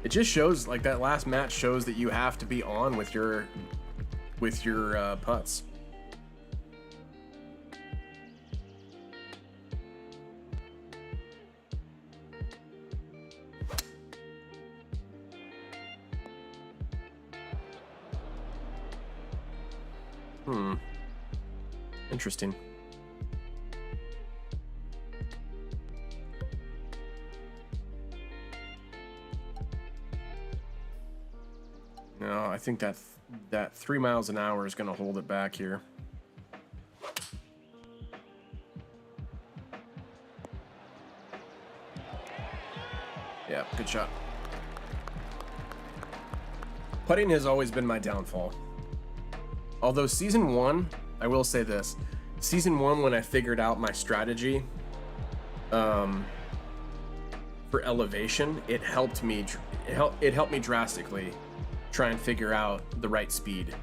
It just shows, like, that last match shows that you have to be on with your putts. Interesting. No, I think that 3 miles an hour is going to hold it back here. Yeah, good shot. Putting has always been my downfall. Although season 1, I will say this. Season 1, when I figured out my strategy for elevation, it helped me drastically try and figure out the right speed.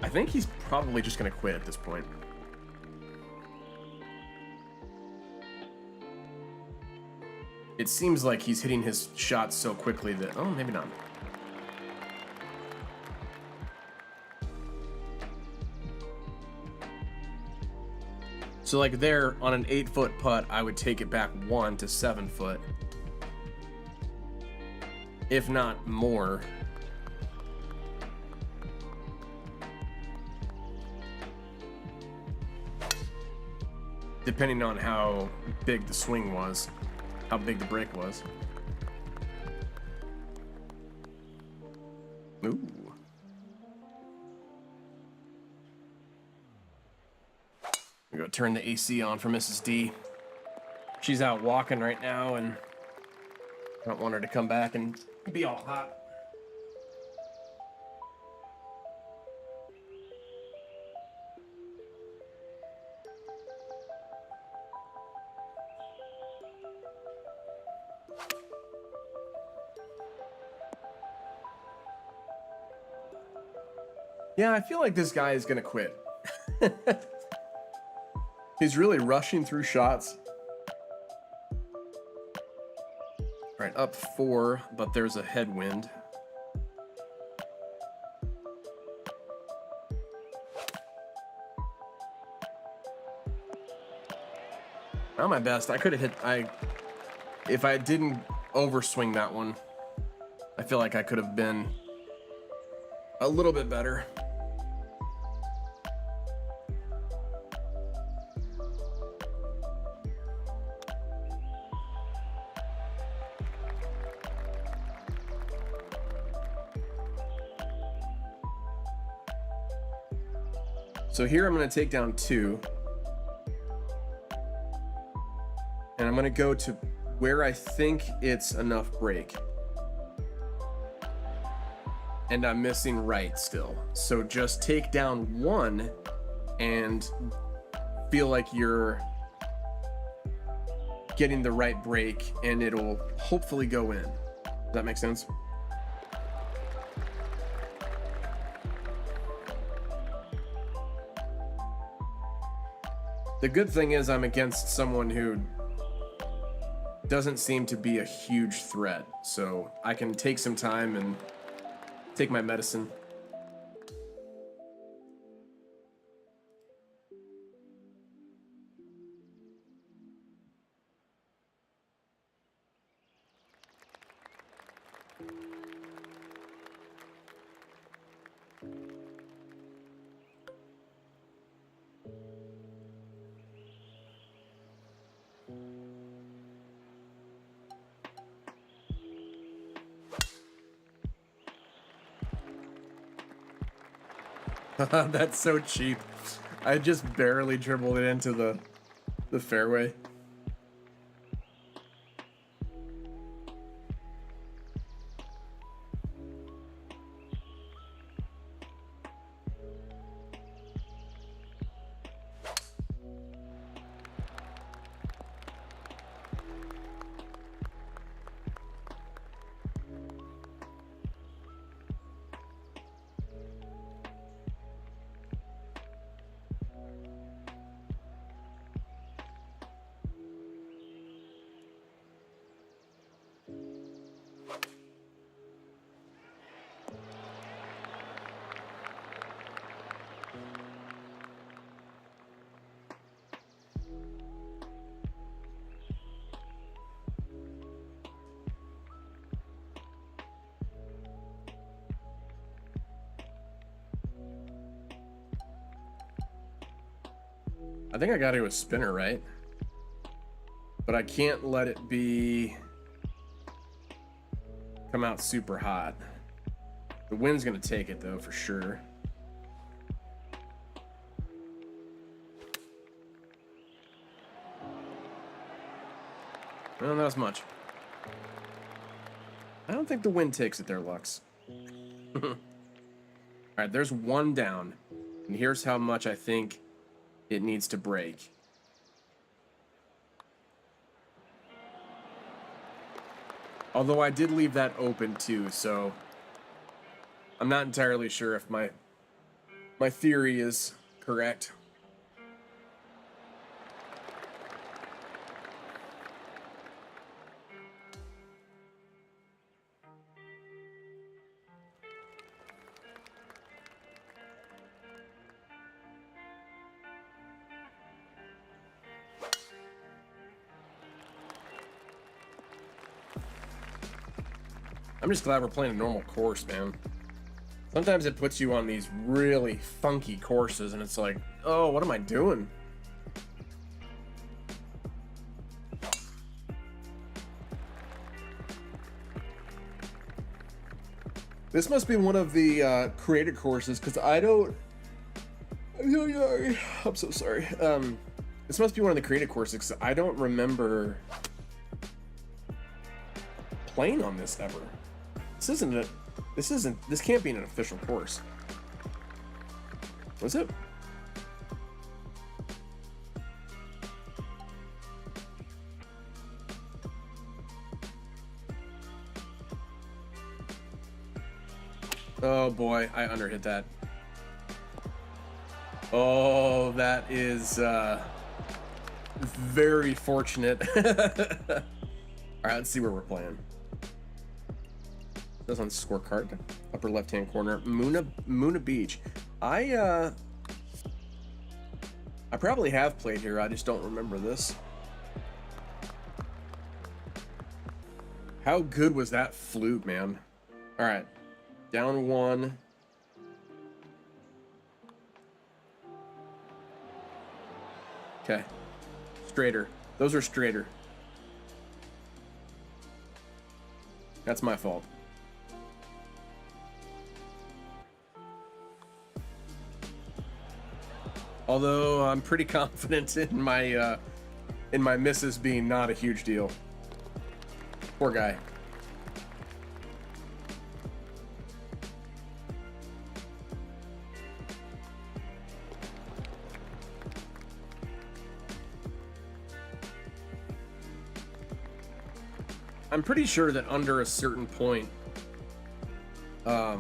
I think he's probably just going to quit at this point. It seems like he's hitting his shots so quickly that... Oh, maybe not. So like there, on an 8-foot putt, I would take it back 1 to 7 foot. If not more. Depending on how big the swing was. How big the break was. Ooh. We go turn the AC on for Mrs. D. She's out walking right now, and I don't want her to come back and be all hot. Yeah, I feel like this guy is gonna quit. He's really rushing through shots. All right, up 4, but there's a headwind. Not my best. I could have hit. If I didn't overswing that one, I feel like I could have been a little bit better. So here I'm going to take down 2. And I'm going to go to where I think it's enough break. And I'm missing right still. So just take down 1 and feel like you're getting the right break, and it'll hopefully go in. Does that make sense? The good thing is I'm against someone who doesn't seem to be a huge threat, so I can take some time and take my medicine. That's so cheap. I just barely dribbled it into the fairway. I think I got to do a spinner, right? But I can't let it come out super hot. The wind's gonna take it though, for sure. Well, not as much. I don't think the wind takes it there, Lux. All right, there's 1 down, and here's how much I think it needs to break. Although I did leave that open too, so I'm not entirely sure if my theory is correct. I'm just glad we're playing a normal course, man. Sometimes it puts you on these really funky courses, and it's like, oh, what am I doing? This must be one of the created courses, because I'm so sorry. This must be one of the created courses, because I don't remember playing on this ever. This can't be an official course. Was it? Oh boy, I underhit that. Oh, that is very fortunate. All right, let's see where we're playing. That's on scorecard, upper left-hand corner. Muna Beach. I probably have played here. I just don't remember this. How good was that flute, man? All right, down one. Okay, straighter. Those are straighter. That's my fault. Although I'm pretty confident in my misses being not a huge deal. Poor guy. I'm pretty sure that under a certain point, like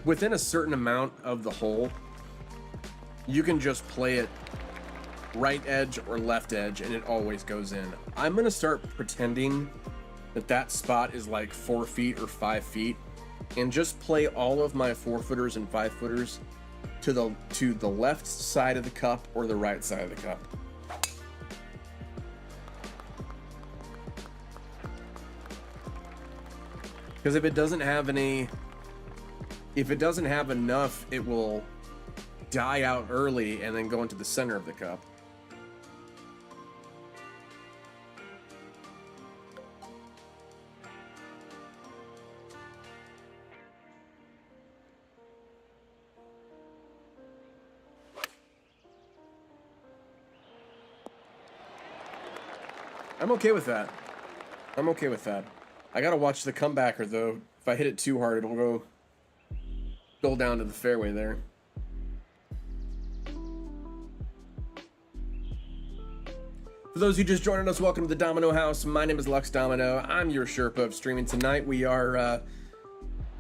within a certain amount of the hole, you can just play it right edge or left edge and it always goes in. I'm gonna start pretending that that spot is like 4 feet or 5 feet and just play all of my 4-footers and 5-footers to the left side of the cup or the right side of the cup. Because if it doesn't have enough, it will die out early and then go into the center of the cup. I'm okay with that. I'm okay with that. I gotta watch the comebacker though. If I hit it too hard, it'll go down to the fairway there. For those who just joined us, welcome to the Domino House. My name is Lux Domino. I'm your Sherpa of streaming tonight. We are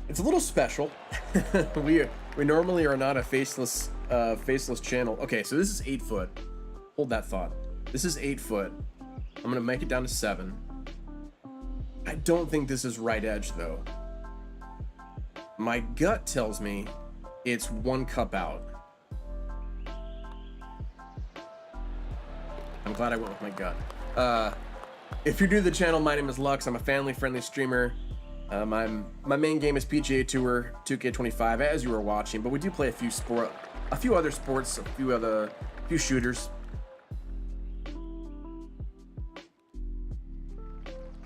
it's a little special. we normally are not a faceless channel. Okay, so this is 8 foot. Hold that thought. This is 8 foot. I'm gonna make it down to 7. I don't think this is right edge though. My gut tells me it's 1 cup out. I'm glad I went with my gut. If you're new to the channel, my name is Lux. I'm a family-friendly streamer. My main game is PGA Tour 2K25, as you were watching, but we do play a few other sports, a few shooters.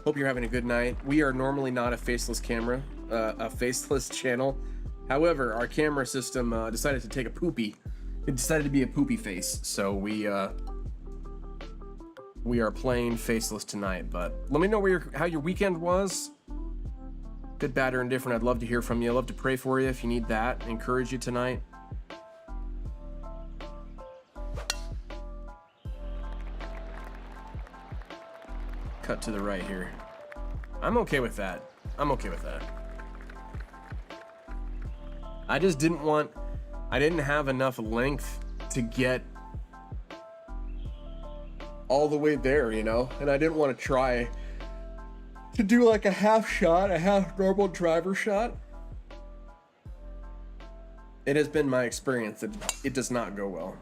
Hope you're having a good night. We are normally not a faceless channel. However, our camera system decided to take a poopy. It decided to be a poopy face, so we are playing faceless tonight. But let me know how your weekend was. Good, bad, or indifferent. I'd love to hear from you. I'd love to pray for you if you need that. Encourage you tonight. Cut to the right here. I'm okay with that. I'm okay with that. I just I didn't have enough length to get all the way there, you know? And I didn't want to try to do like a half shot, a half normal driver shot. It has been my experience that it does not go well.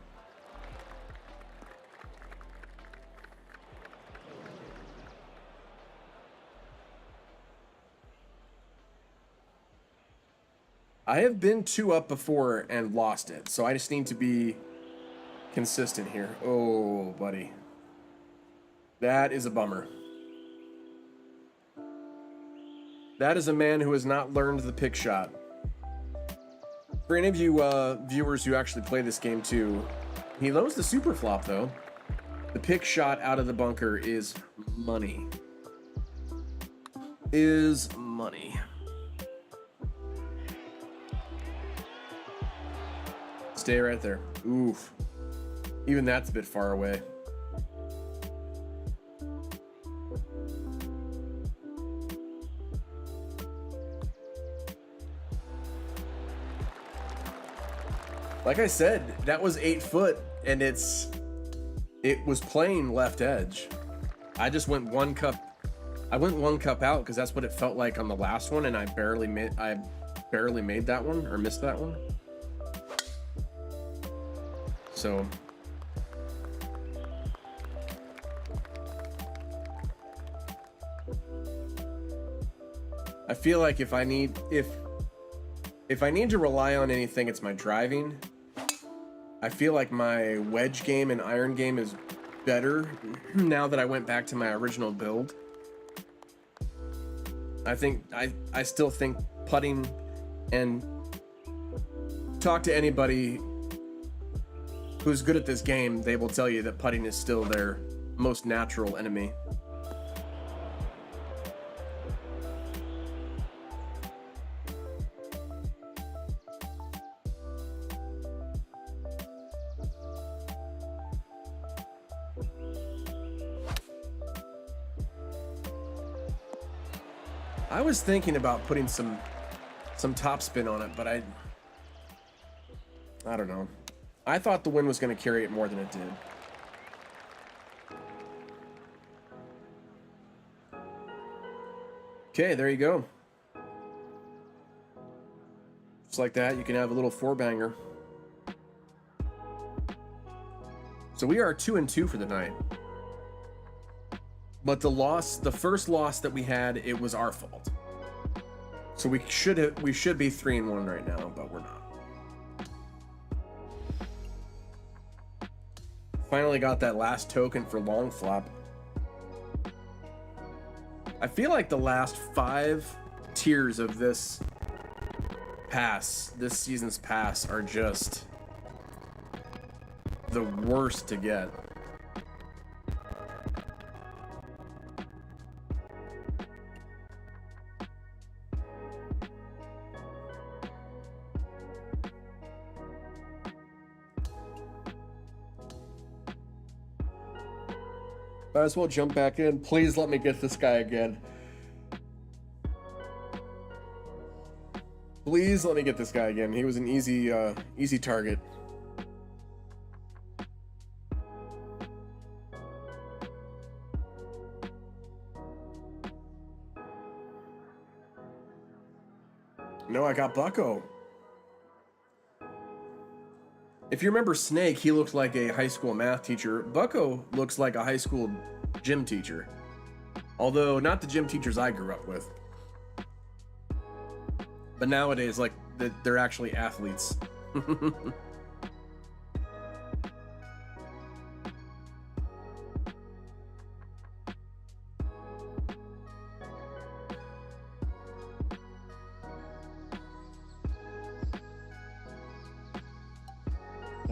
I have been 2 up before and lost it, so I just need to be consistent here. Oh, buddy. That is a bummer. That is a man who has not learned the pick shot. For any of you viewers who actually play this game too, he knows the super flop though. The pick shot out of the bunker is money. Is money. Stay right there. Oof. Even that's a bit far away. Like I said, that was 8 foot, and it was playing left edge. I just went 1 cup. I went 1 cup out because that's what it felt like on the last one, and I barely made that one, or missed that one. So I feel like if I need to rely on anything, it's my driving. I feel like my wedge game and iron game is better now that I went back to my original build. I still think putting, and talk to anybody who's good at this game, they will tell you that putting is still their most natural enemy. I was thinking about putting some topspin on it, but I don't know. I thought the wind was going to carry it more than it did. Okay, there you go. Just like that, you can have a little 4-banger. So we are 2-2 for the night. But the first loss that we had, it was our fault. So we should be 3-1 right now, but we're not. Finally got that last token for long flop. I feel like the last 5 tiers of this season's pass, are just the worst to get. Might as well jump back in. Please let me get this guy again. Please let me get this guy again. He was an easy target. No, I got Bucko. If you remember Snake, he looked like a high school math teacher. Bucko looks like a high school gym teacher. Although, not the gym teachers I grew up with. But nowadays, like, they're actually athletes.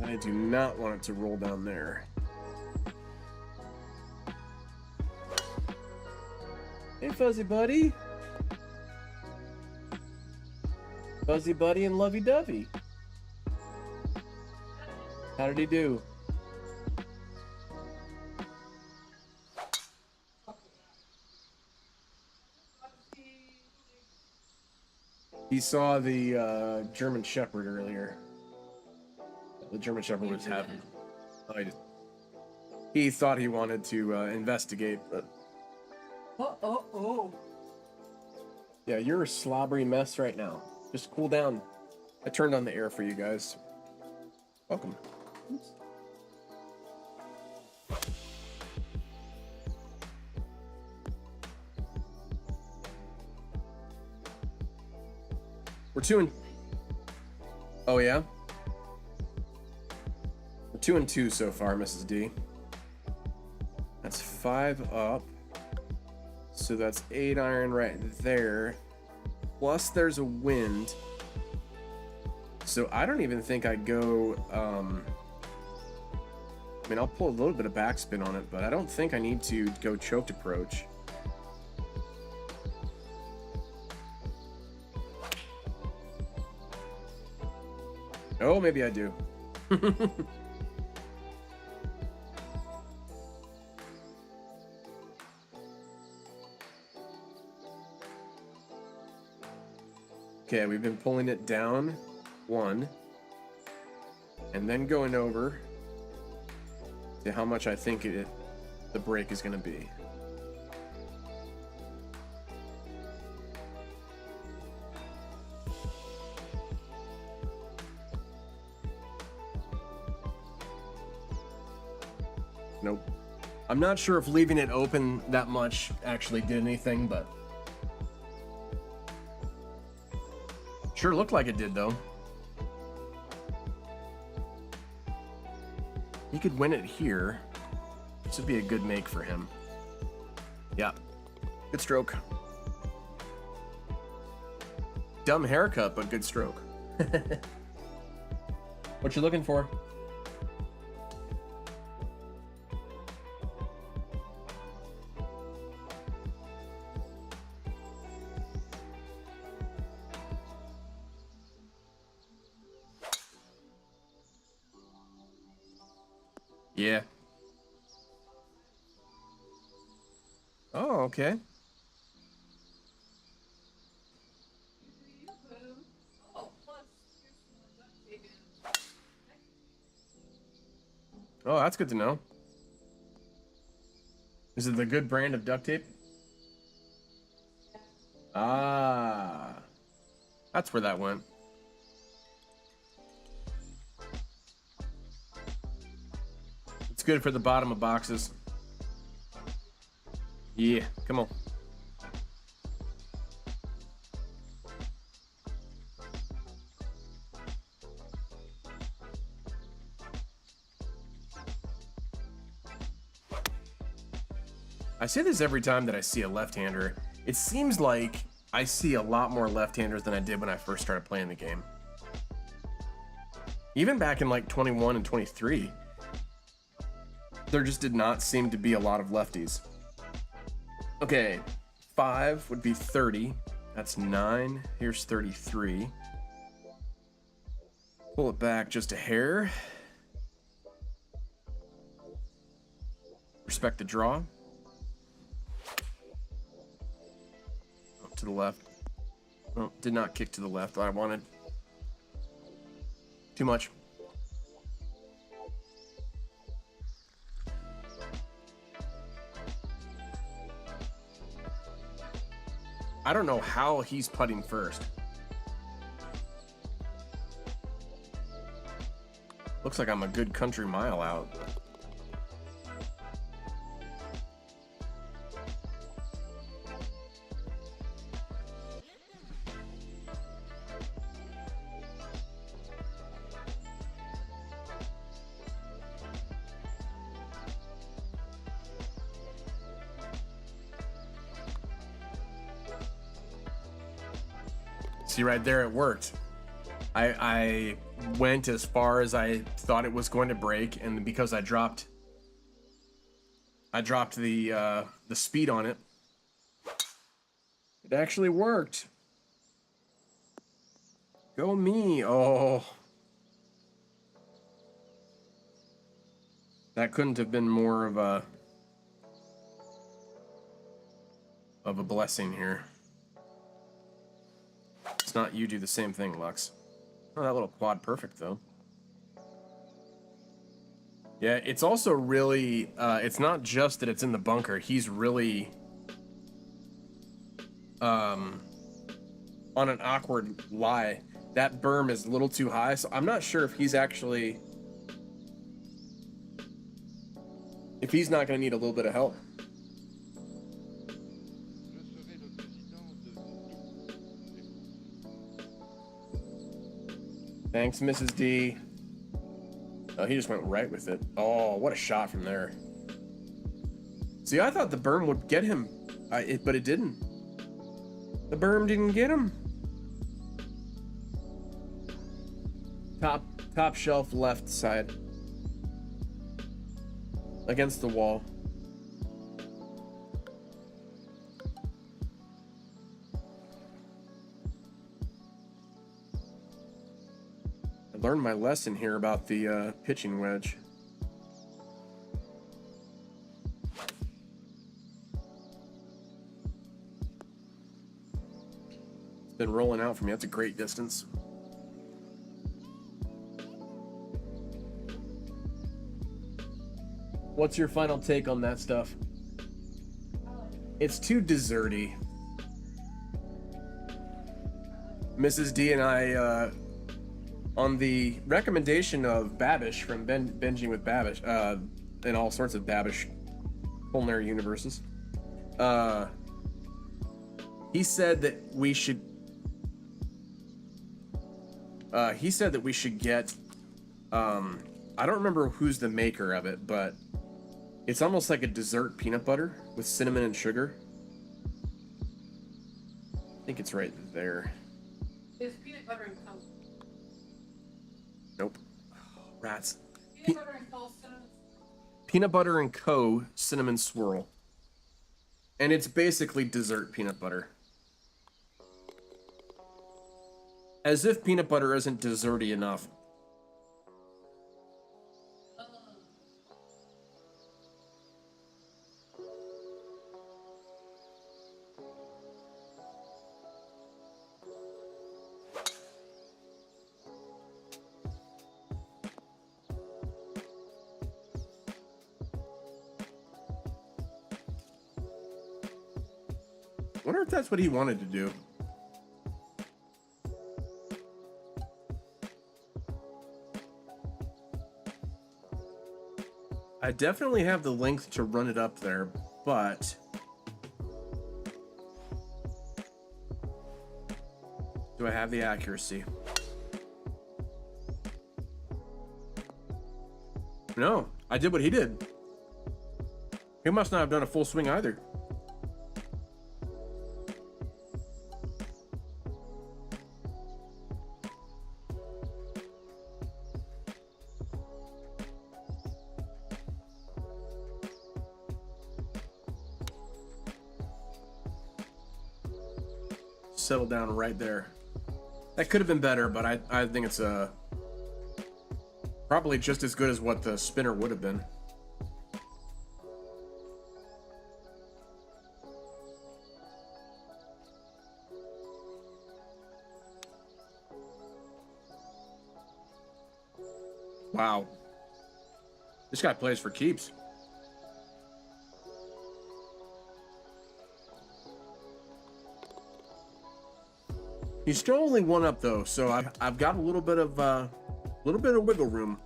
I do not want it to roll down there. Hey, Fuzzy Buddy. Fuzzy Buddy and Lovey Dovey. How did he do? He saw the German Shepherd earlier. The German Shepherd was having. He thought he wanted to investigate, but. Yeah, you're a slobbery mess right now. Just cool down. I turned on the air for you guys. Welcome. Oops. We're 2 and. Oh yeah. We're 2-2 so far, Mrs. D. That's 5 up. So that's 8 iron right there. Plus there's a wind. So I don't even think I'd go, I mean, I'll pull a little bit of backspin on it, but I don't think I need to go choked approach. Oh, maybe I do. Okay, we've been pulling it down 1. and then going over to how much I think the break is going to be. Nope. I'm not sure if leaving it open that much actually did anything, but sure looked like it did, though. He could win it here. This would be a good make for him. Yeah. Good stroke. Dumb haircut, but good stroke. What you looking for? Yeah. Oh, okay. Oh, that's good to know. Is it the good brand of duct tape? Ah. That's where that went. It's good for the bottom of boxes. Yeah, come on. I say this every time that I see a left-hander. It seems like I see a lot more left-handers than I did when I first started playing the game. Even back in like 21 and 23, there just did not seem to be a lot of lefties. Okay, 5 would be 30. That's 9. Here's 33. Pull it back just a hair. Respect the draw. Up to the left. Oh, did not kick to the left. I wanted. Too much. I don't know how he's putting first. Looks like I'm a good country mile out. See, right there, it worked. I went as far as I thought it was going to break, and because I dropped the speed on it, it actually worked. Go me. Oh, that couldn't have been more of a blessing here. It's not you do the same thing, Lux. Oh, that little quad perfect, though. Yeah, it's also really, it's not just that it's in the bunker. He's really, on an awkward lie. That berm is a little too high, so I'm not sure if he's actually, if he's not going to need a little bit of help. Thanks, Mrs. D. Oh, he just went right with it. Oh, what a shot from there. See, I thought the berm would get him, but it didn't. The berm didn't get him. Top shelf left side. Against the wall. Learned my lesson here about the pitching wedge. It's been rolling out for me. That's a great distance. What's your final take on that stuff? It's too desserty. Mrs. D and I, on the recommendation of Babish from Binging with Babish, and all sorts of Babish culinary universes, he said that we should. Get. I don't remember who's the maker of it, but it's almost like a dessert peanut butter with cinnamon and sugar. I think it's right there. It's peanut butter and Coke. Nope. Oh, rats. Peanut butter and Coke cinnamon. Peanut butter and Co. cinnamon swirl. And it's basically dessert peanut butter. As if peanut butter isn't desserty enough. Wonder if that's what he wanted to do. I definitely have the length to run it up there, but do I have the accuracy? No, I did what he did. He must not have done a full swing either. Settle down right there. That could have been better, but I think it's probably just as good as what the spinner would have been. Wow. This guy plays for keeps. He's still only one up though, so I've got a little bit of wiggle room.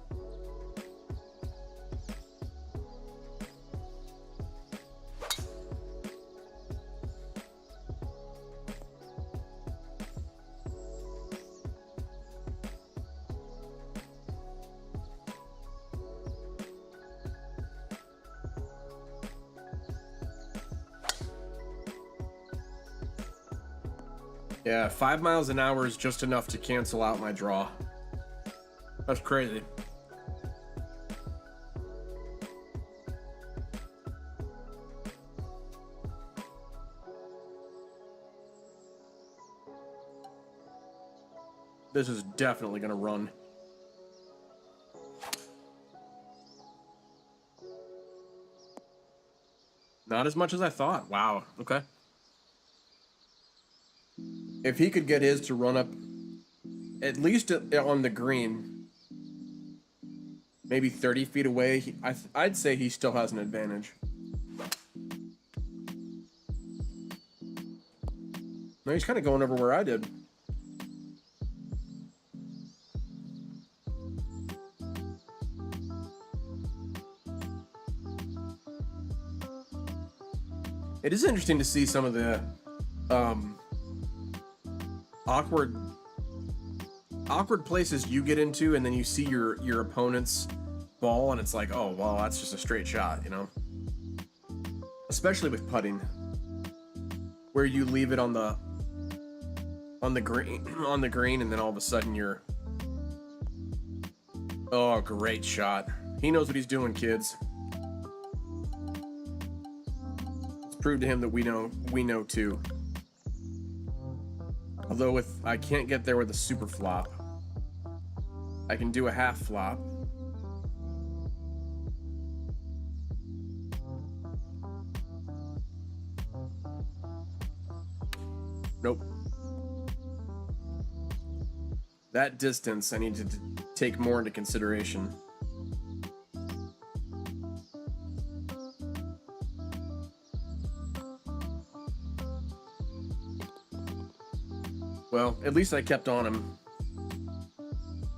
Yeah, 5 miles an hour is just enough to cancel out my draw. That's crazy. This is definitely gonna run. Not as much as I thought. Wow, okay. If he could get his to run up at least on the green, maybe 30 feet away, I'd say he still has an advantage. No, he's kind of going over where I did. It is interesting to see some of the awkward places you get into, and then you see your opponent's ball, and it's like, oh well, that's just a straight shot, you know. Especially with putting, where you leave it on the green, and then all of a sudden you're, oh, great shot. He knows what he's doing, kids. Let's prove to him that we know too. Although I can't get there with a super flop. I can do a half flop. Nope. That distance I need to take more into consideration. Well, at least I kept on him.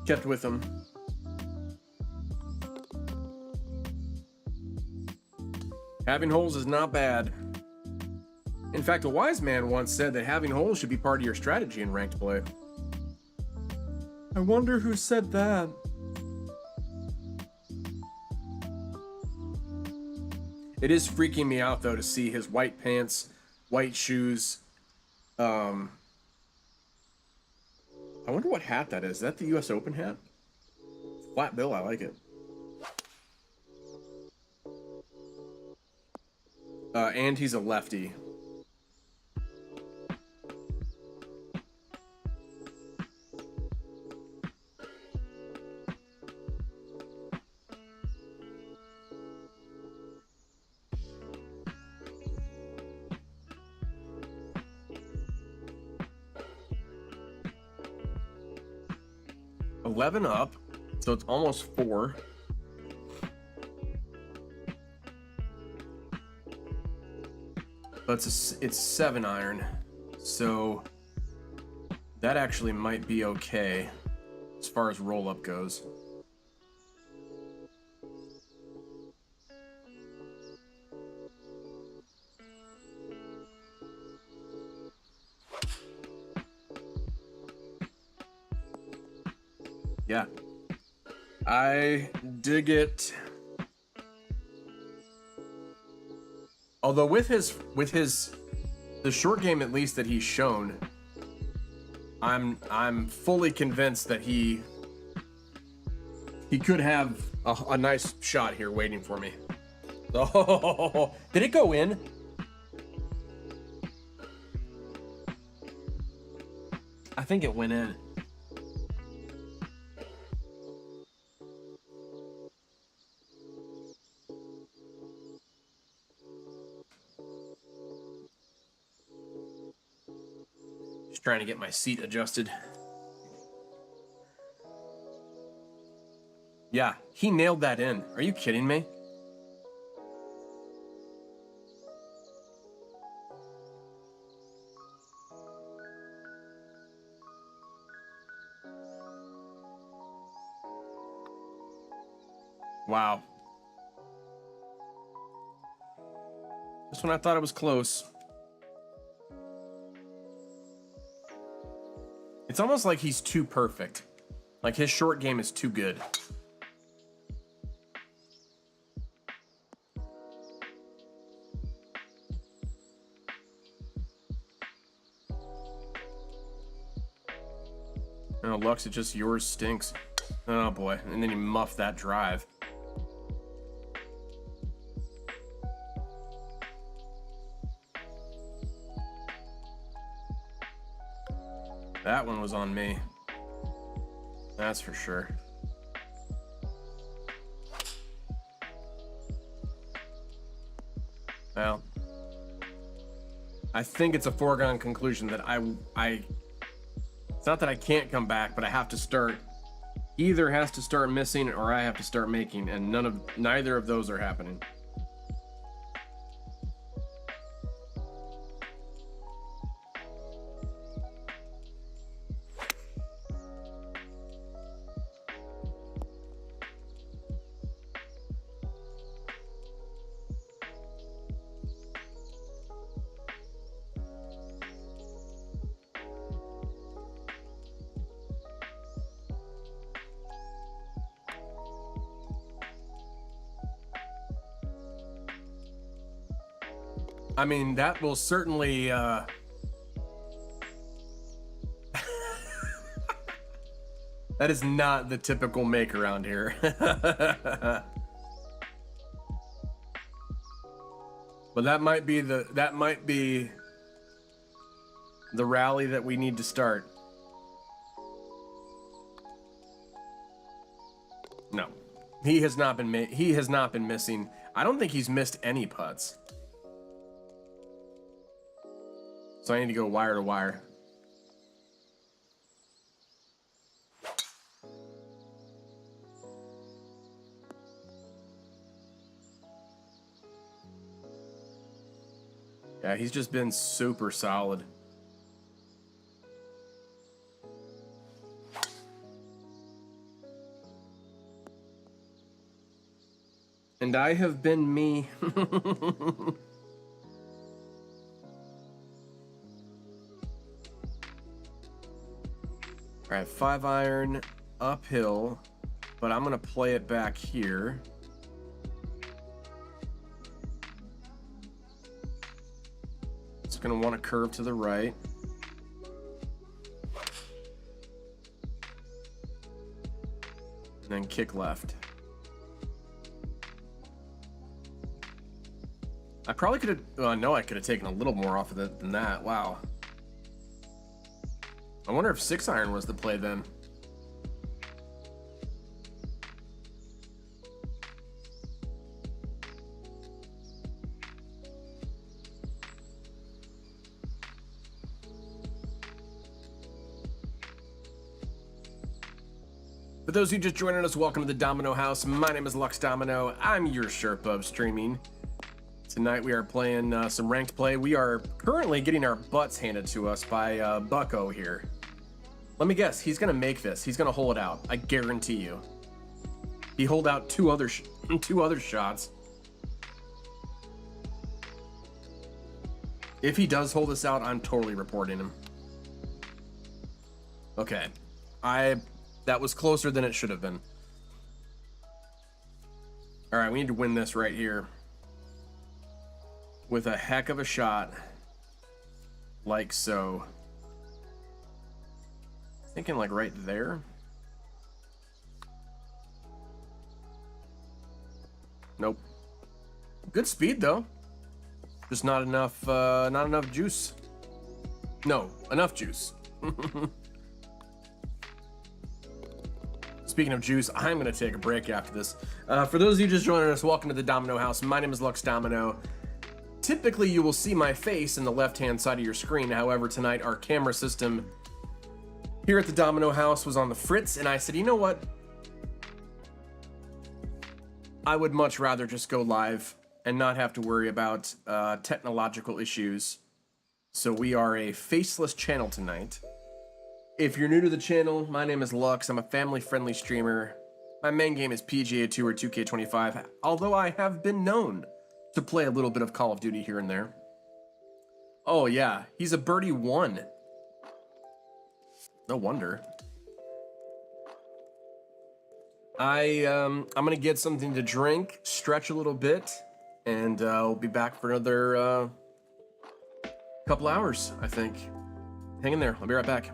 Kept with him. Having holes is not bad. In fact, a wise man once said that having holes should be part of your strategy in ranked play. I wonder who said that. It is freaking me out, though, to see his white pants, white shoes. I wonder what hat that is. Is that the US Open hat? Flat bill, I like it. And he's a lefty. $11 up, so it's almost 4. But it's 7 iron, so that actually might be okay as far as roll up goes. Yeah, I dig it. Although with the short game at least that he's shown, I'm fully convinced that he could have a nice shot here waiting for me. Oh, did it go in? I think it went in. Trying to get my seat adjusted. Yeah, he nailed that in. Are you kidding me? Wow. This one I thought it was close. It's almost like he's too perfect. Like his short game is too good. Oh, Lux, it just yours stinks. Oh boy, and then you muff that drive. That one was on me. That's for sure. Well, I think it's a foregone conclusion that it's not that I can't come back, but I have to start. Either has to start missing or I have to start making, and neither of those are happening. I mean, that will certainly, that is not the typical make around here. But that might be the rally that we need to start. No. He has not been missing. I don't think he's missed any putts. So I need to go wire to wire. Yeah, he's just been super solid. And I have been me. Alright, 5 iron uphill, but I'm gonna play it back here. It's gonna want to curve to the right. And then kick left. I probably could have, no, I could have taken a little more off of it than that. Wow. I wonder if 6 iron was the play then. For those of you just joining us, welcome to the Domino House. My name is Lux Domino. I'm your Sherpa of streaming. Tonight we are playing some ranked play. We are currently getting our butts handed to us by Bucko here. Let me guess, he's gonna make this. He's gonna hold it out. I guarantee you. He hold out two other shots. If he does hold this out, I'm totally reporting him. Okay, that was closer than it should have been. All right, we need to win this right here with a heck of a shot, like so. Thinking like right there. Nope. Good speed though. Just not enough juice. No, enough juice. Speaking of juice, I'm gonna take a break after this. For those of you just joining us, welcome to the Domino House. My name is Lux Domino. Typically, you will see my face in the left-hand side of your screen. However, tonight our camera system here at the Domino House was on the fritz, and I said, you know what? I would much rather just go live and not have to worry about technological issues. So we are a faceless channel tonight. If you're new to the channel, my name is Lux. I'm a family-friendly streamer. My main game is PGA Tour 2K25, although I have been known to play a little bit of Call of Duty here and there. Oh yeah, he's a birdie 1. No wonder. I'm gonna get something to drink, stretch a little bit, and we'll be back for another couple hours, I think. Hang in there, I'll be right back.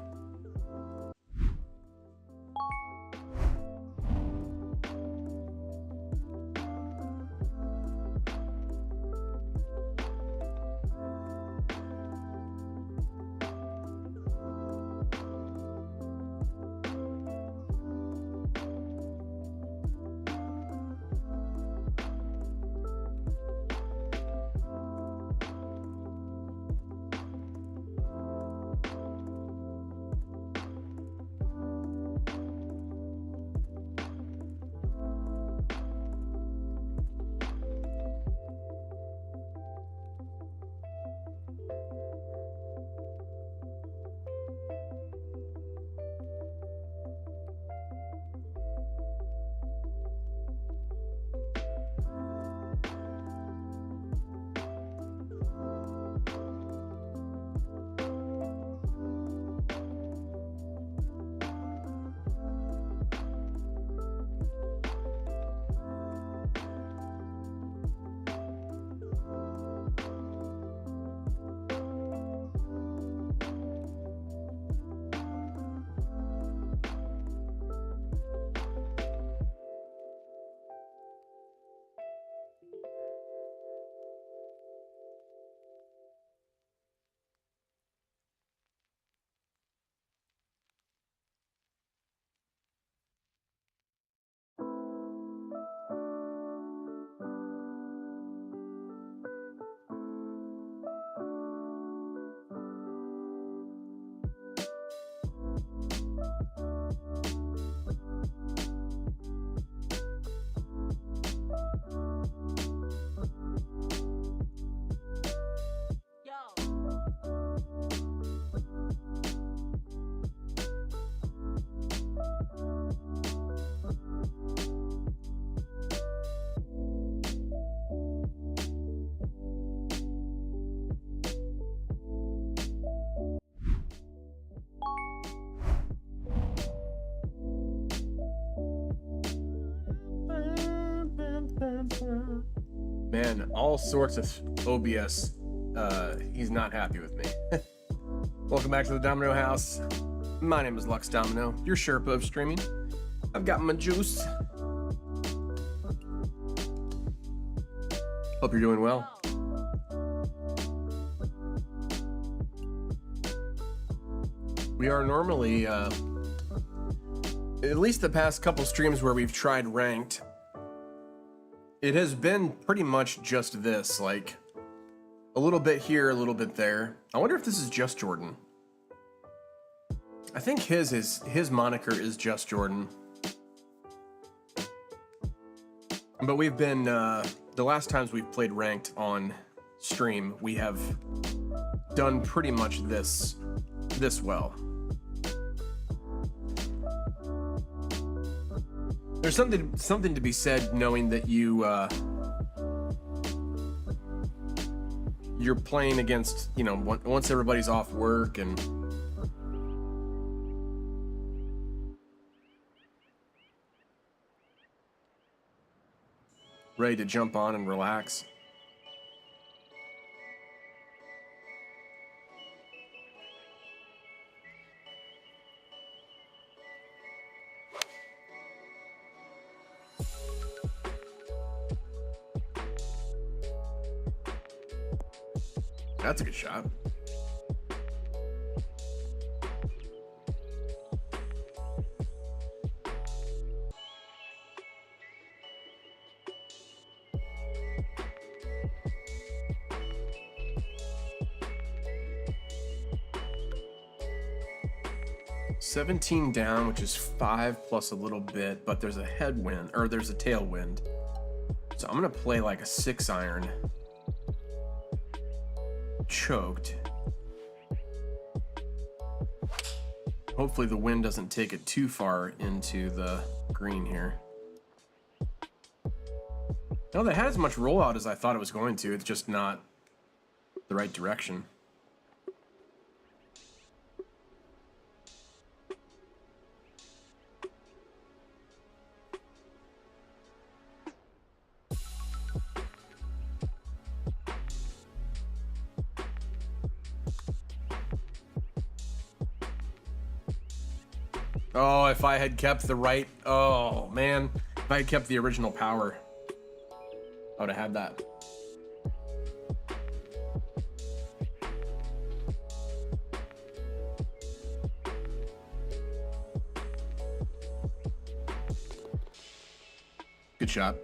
Man, all sorts of OBS. He's not happy with me. Welcome back to the Domino House. My name is Lux Domino, your Sherpa of streaming. I've got my juice. Hope you're doing well. We are normally, at least the past couple streams where we've tried ranked, it has been pretty much just this, like a little bit here, a little bit there. I wonder if this is Just Jordan. I think his moniker is Just Jordan. But we've been, the last times we've played ranked on stream, we have done pretty much this well. There's something to be said knowing that you're playing against, you know, once everybody's off work and ready to jump on and relax. That's a good shot. $17 down, which is 5 plus a little bit, but there's a headwind, or there's a tailwind. So I'm gonna play like a 6-iron. Choked. Hopefully the wind doesn't take it too far into the green here. No, that had as much rollout as I thought it was going to. It's just not the right direction. Oh, if I had kept the right... Oh, man. If I had kept the original power, I would have had that. Good shot.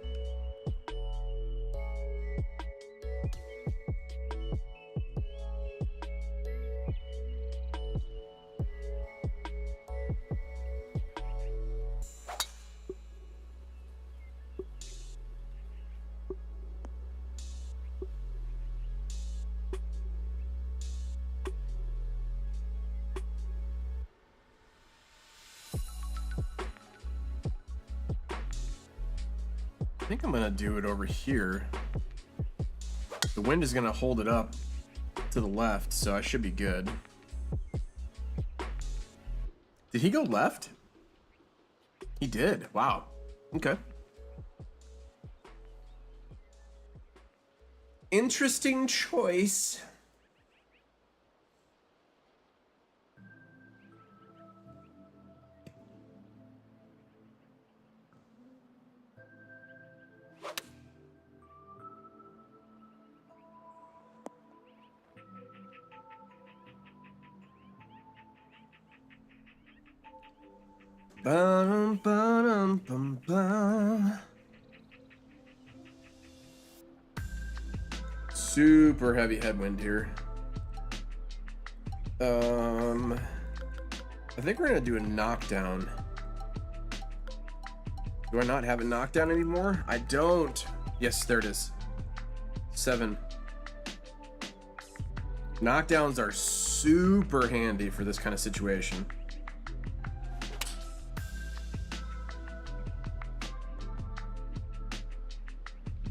I think I'm gonna do it over here. The wind is gonna hold it up to the left, so I should be good. Did he go left? He did. Wow. Okay. Interesting choice. Ba-dum, ba-dum, bum, bum. Super heavy headwind here. I think we're gonna do a knockdown. Do I not have a knockdown anymore? I don't. Yes, there it is. 7. Knockdowns are super handy for this kind of situation.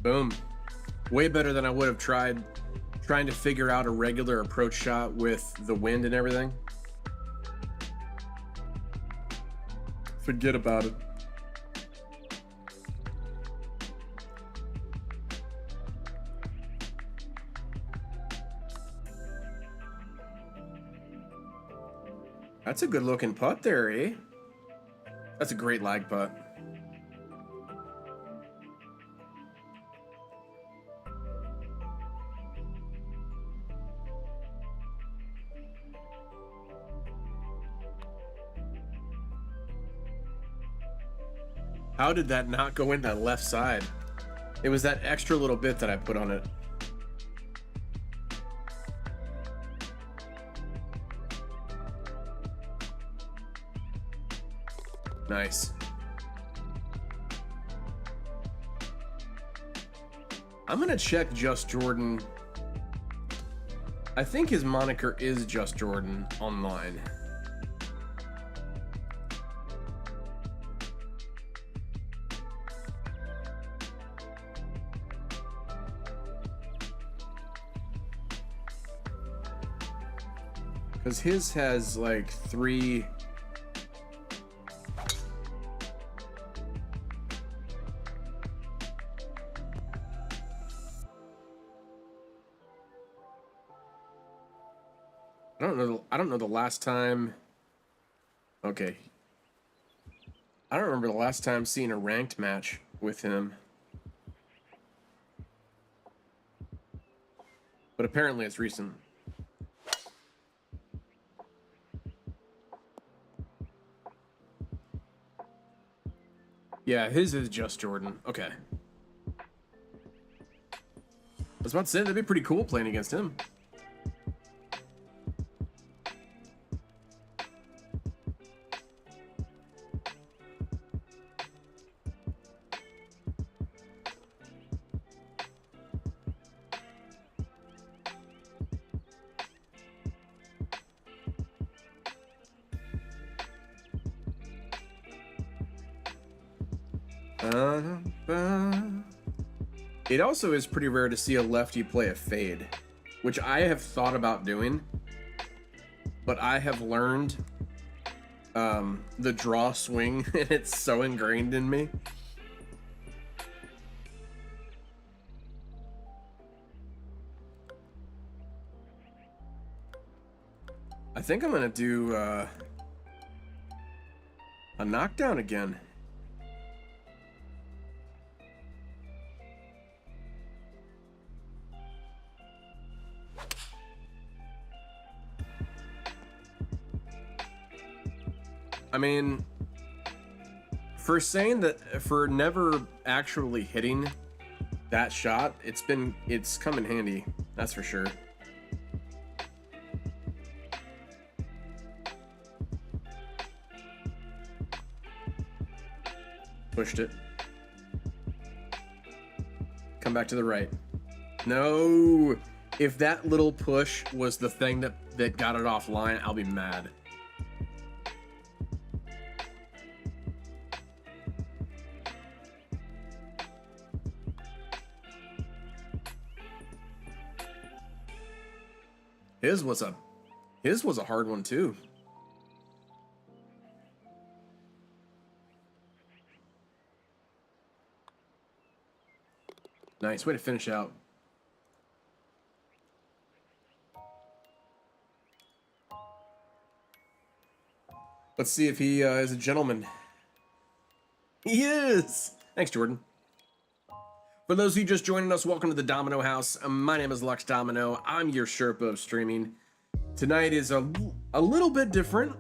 Boom. Way better than I would have tried trying to figure out a regular approach shot with the wind and everything. Forget about it. That's a good looking putt there, eh? That's a great lag putt. How did that not go in that left side? It was that extra little bit that I put on it. Nice. I'm gonna check Just Jordan. I think his moniker is Just Jordan online. Because his has like 3... I don't know the last time. Okay. I don't remember the last time seeing a ranked match with him. But apparently it's recent. Yeah, his is Just Jordan. Okay. I was about to say, that'd be pretty cool playing against him. It also is pretty rare to see a lefty play a fade, which I have thought about doing, but I have learned the draw swing, and it's so ingrained in me. I think I'm gonna do a knockdown again. I mean, for saying that, for never actually hitting that shot, it's come in handy, that's for sure. Pushed it. Come back to the right. No! If that little push was the thing that got it offline, I'll be mad. His was a hard one too. Nice way to finish out. Let's see if he is a gentleman. He is! Thanks, Jordan. For those of you just joining us, welcome to the Domino House. My name is Lux Domino. I'm your Sherpa of streaming. Tonight is a little bit different.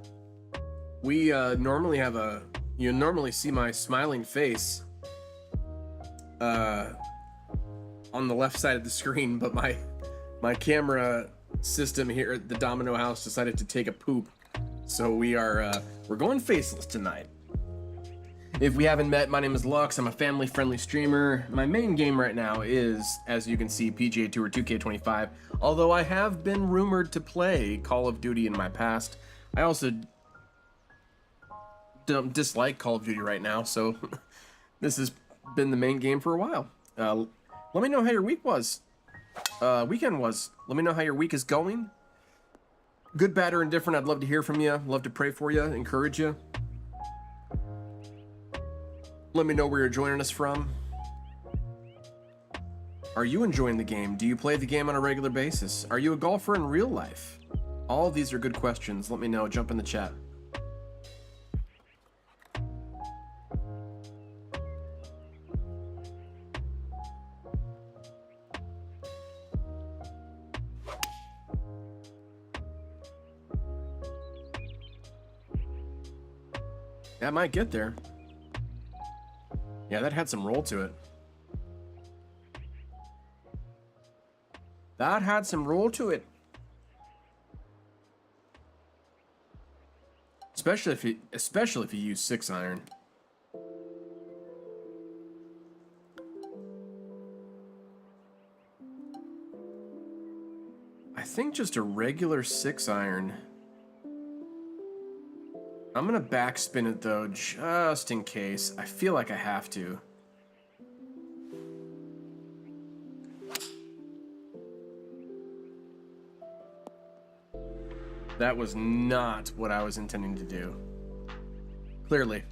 We normally have you normally see my smiling face on the left side of the screen, but my camera system here at the Domino House decided to take a poop. So we're going faceless tonight. If we haven't met, my name is Lux. I'm a family-friendly streamer. My main game right now is, as you can see, PGA Tour 2K25. Although I have been rumored to play Call of Duty in my past. I also don't dislike Call of Duty right now, so this has been the main game for a while. Let me know how your weekend was. Let me know how your week is going. Good, bad, or indifferent. I'd love to hear from you. Love to pray for you, encourage you. Let me know where you're joining us from. Are you enjoying the game? Do you play the game on a regular basis? Are you a golfer in real life? All of these are good questions. Let me know. Jump in the chat. That might get there. Yeah, that had some roll to it. That had some roll to it. Especially if you use 6-iron. I think just a regular 6-iron. I'm gonna backspin it though, just in case. I feel like I have to. That was not what I was intending to do. Clearly.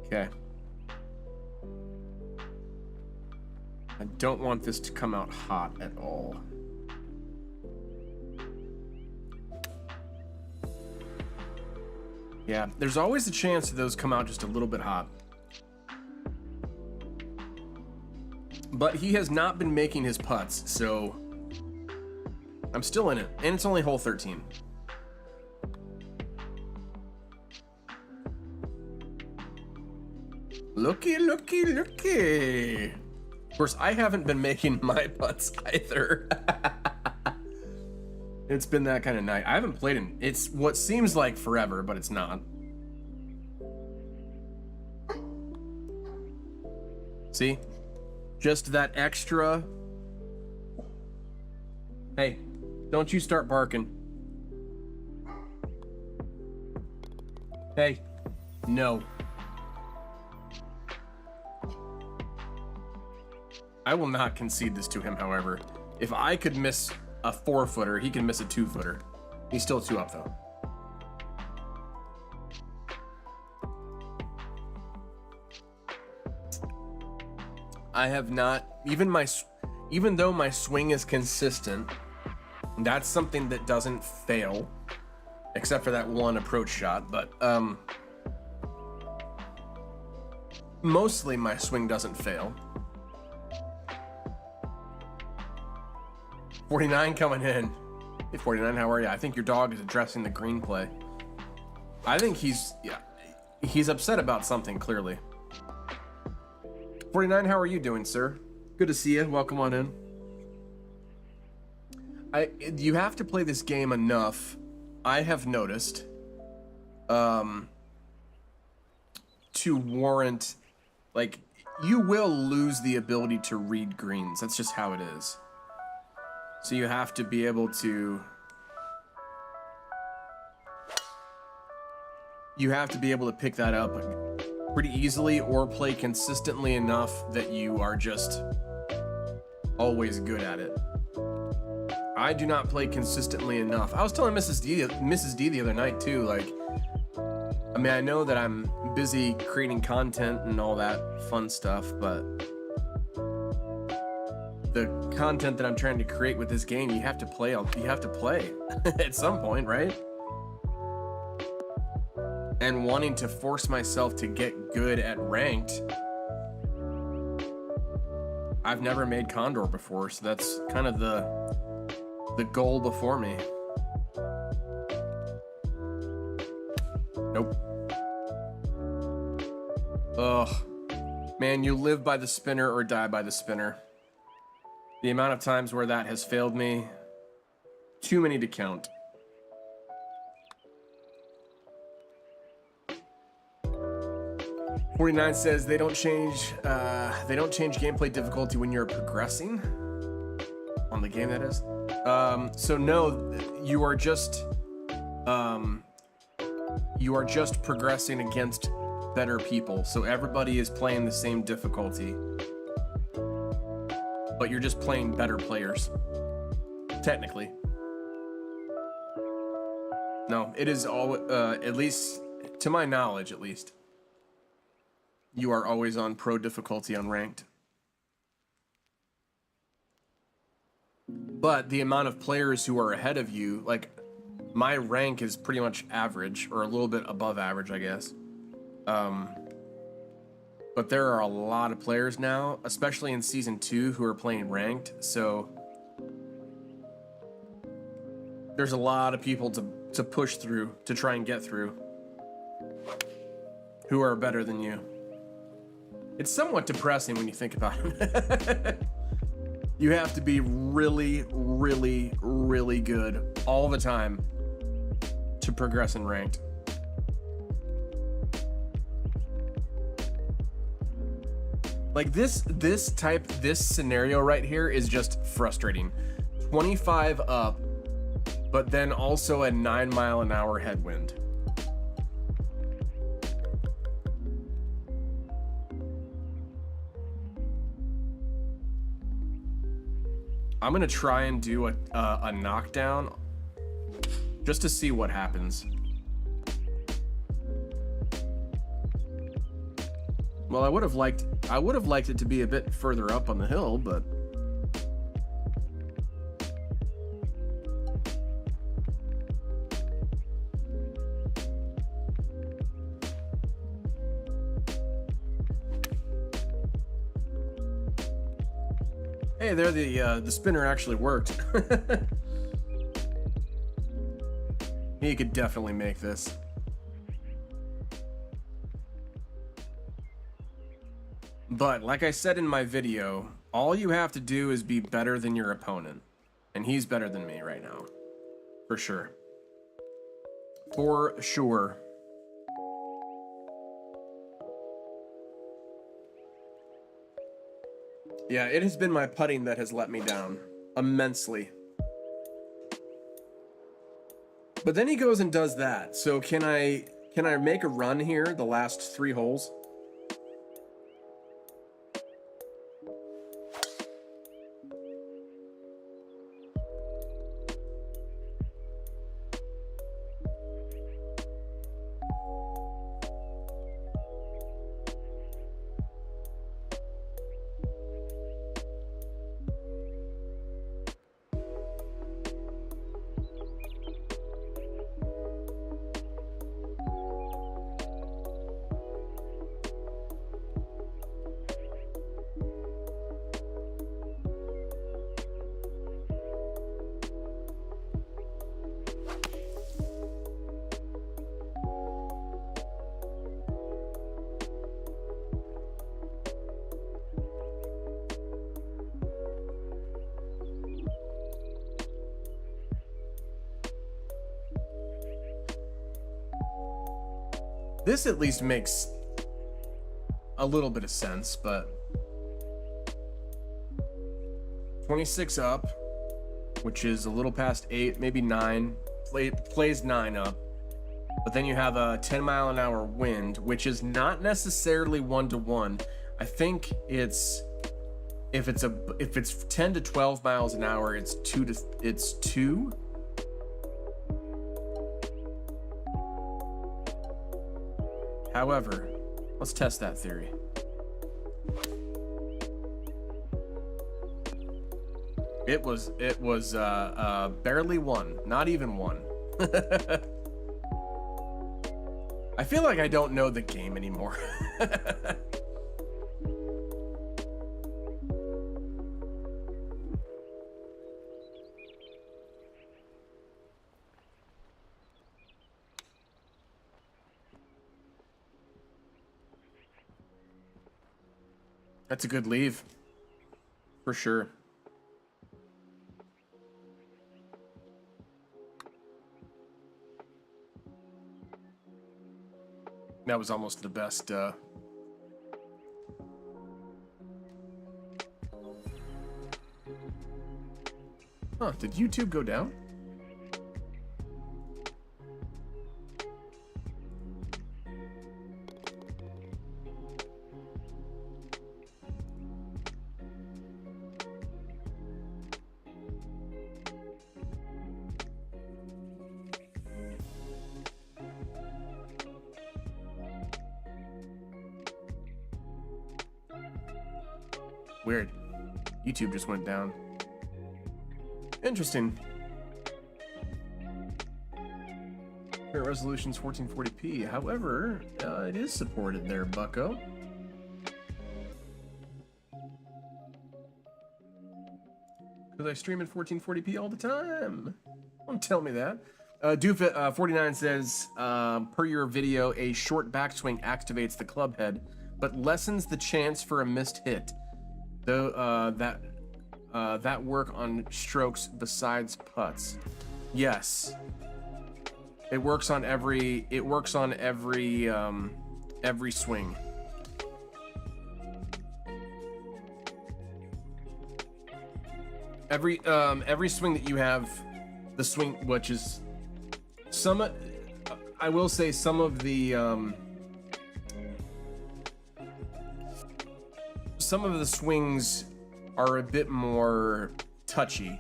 Okay. I don't want this to come out hot at all. Yeah, there's always a chance that those come out just a little bit hot. But he has not been making his putts, so I'm still in it. And it's only hole 13. Looky, looky, looky. Of course, I haven't been making my putts either. It's been that kind of night. I haven't played in, it's what seems like forever, but it's not. See? Just that extra. Hey, don't you start barking. Hey, no. I will not concede this to him, however. If I could miss a 4-footer, he can miss a 2-footer. He's still 2 up, though. I have not, even though my swing is consistent, that's something that doesn't fail, except for that one approach shot, but mostly my swing doesn't fail. 49 coming in. Hey 49, how are you? I think your dog is addressing the green play. I think he's upset about something, clearly. 49, how are you doing, sir? Good to see you. Welcome on in. You have to play this game enough, I have noticed, to warrant, like, you will lose the ability to read greens. That's just how it is. So you have to be able to... You have to be able to pick that up pretty easily or play consistently enough that you are just always good at it. I do not play consistently enough. I was telling Mrs. D the other night too, like, I mean, I know that I'm busy creating content and all that fun stuff, but the content that I'm trying to create with this game, you have to play at some point, right? And wanting to force myself to get good at ranked. I've never made Condor before, so that's kind of the goal before me. Nope. Ugh. Man, you live by the spinner or die by the spinner. The amount of times where that has failed me, too many to count. .49 says they don't change gameplay difficulty when you're progressing on the game, that is. So no, you are just progressing against better people. So everybody is playing the same difficulty, but you're just playing better players, technically. No, it is all, at least to my knowledge, at least. you are always on pro difficulty on ranked. But the amount of players who are ahead of you, like, my rank is pretty much average, or a little bit above average, I guess. But there are a lot of players now, especially in Season 2, who are playing ranked, so there's a lot of people to push through, to try and get through, who are better than you. It's somewhat depressing when you think about it. You have to be really, really, really good all the time to progress in ranked. Like this scenario right here is just frustrating. 25 up, but then also a 9-mile-an-hour headwind. I'm gonna try and do a knockdown just to see what happens. Well, I would have liked it to be a bit further up on the hill, but hey, there the spinner actually worked. He could definitely make this. But like I said in my video, all you have to do is be better than your opponent. And he's better than me right now. For sure. For sure. Yeah, it has been my putting that has let me down immensely. But then he goes and does that. So can I make a run here the last 3 holes? This at least makes a little bit of sense, but 26 up, which is a little past 8, maybe 9, plays 9 up. But then you have a 10-mile-an-hour wind, which is not necessarily 1-to-1. I think it's if it's 10 to 12 miles an hour, it's 2. However, let's test that theory. It was barely 1, not even 1. I feel like I don't know the game anymore. That's a good leave, for sure. That was almost the best. Huh, did YouTube go down? Weird. YouTube just went down. Interesting. Current resolution's 1440p. However, it is supported there, bucko. Because I stream in 1440p all the time. Don't tell me that. Doof49 says, per your video, a short backswing activates the club head, but lessens the chance for a missed hit. Though that work on strokes besides putts. Yes. It works on every swing. Every swing that you have, the swing, which is some, I will say some of the swings are a bit more touchy,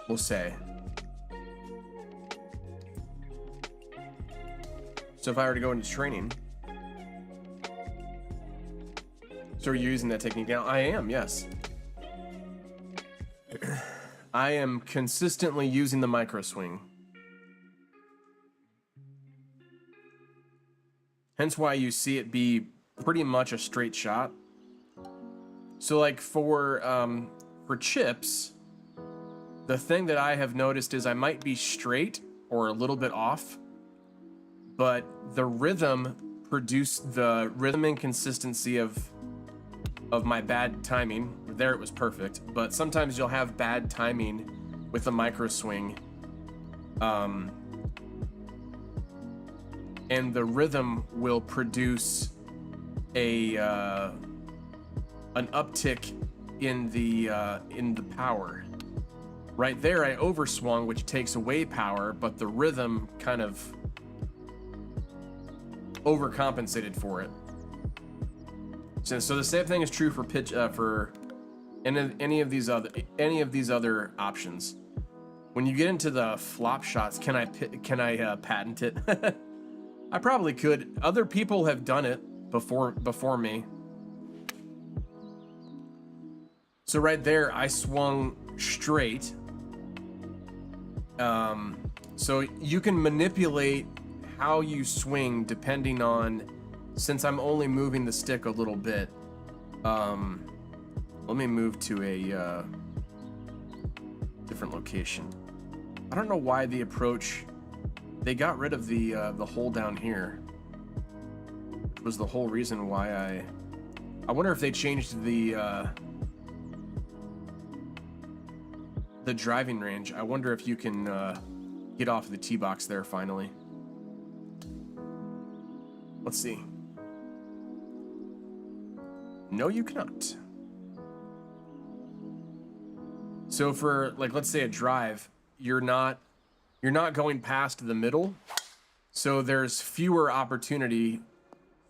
we'll say. So if I were to go into training, so are you using that technique now? I am, yes. I am consistently using the micro swing. Hence why you see it be pretty much a straight shot. So like for chips, the thing that I have noticed is I might be straight or a little bit off, but the rhythm and consistency of my bad timing. There it was perfect, but sometimes you'll have bad timing with a micro swing, and the rhythm will produce an uptick in the power. Right there, I overswung, which takes away power, but the rhythm kind of overcompensated for it. So the same thing is true for pitch for any of these other options. When you get into the flop shots, can I patent it? I probably could. Other people have done it before me. So right there, I swung straight. So you can manipulate how you swing depending on, since I'm only moving the stick a little bit. Let me move to a different location. I don't know why the approach, they got rid of the hole down here, which was the whole reason why I wonder if they changed the driving range. I wonder if you can get off the tee box there finally. Let's see. No, you cannot. So for, like, let's say a drive, you're not going past the middle, so there's fewer opportunity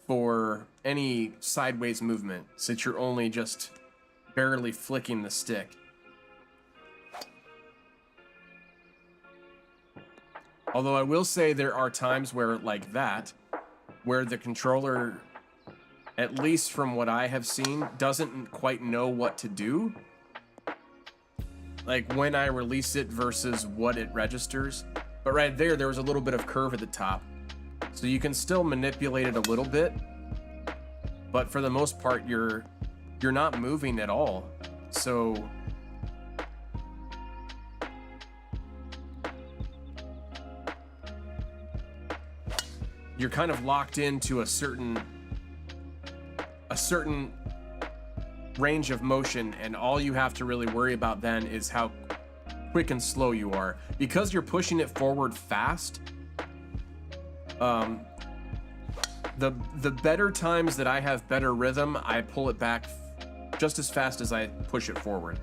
for any sideways movement since you're only just barely flicking the stick. Although I will say there are times where, like that, where the controller, at least from what I have seen, doesn't quite know what to do. Like when I release it versus what it registers. But right there was a little bit of curve at the top. So you can still manipulate it a little bit. But for the most part, you're not moving at all. So you're kind of locked into a certain range of motion, and all you have to really worry about then is how quick and slow you are. Because you're pushing it forward fast, the better times that I have better rhythm, I pull it back just as fast as I push it forward.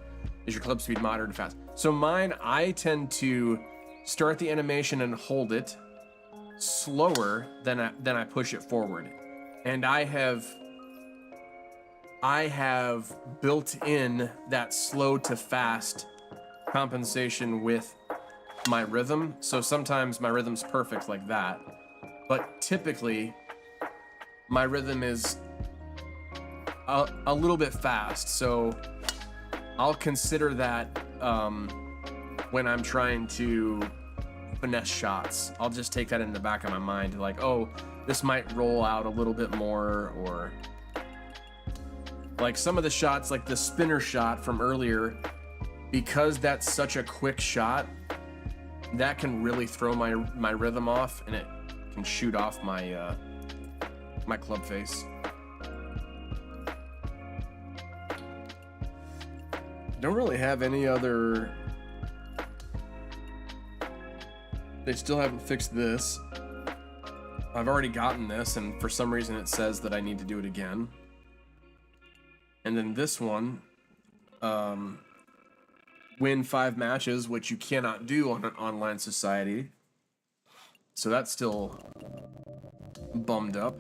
Is your club speed moderate and fast? So mine, I tend to start the animation and hold it slower than I push it forward. And I have built in that slow to fast compensation with my rhythm. So sometimes my rhythm's perfect like that. But typically my rhythm is a little bit fast, so I'll consider that when I'm trying to finesse shots. I'll just take that in the back of my mind, like, oh, this might roll out a little bit more, or like some of the shots, like the spinner shot from earlier, because that's such a quick shot, that can really throw my rhythm off, and it can shoot off my my club face. Don't really have any other. They still haven't fixed this. I've already gotten this, and for some reason it says that I need to do it again. And then this one, win 5 matches, which you cannot do on an online society. So that's still bummed up.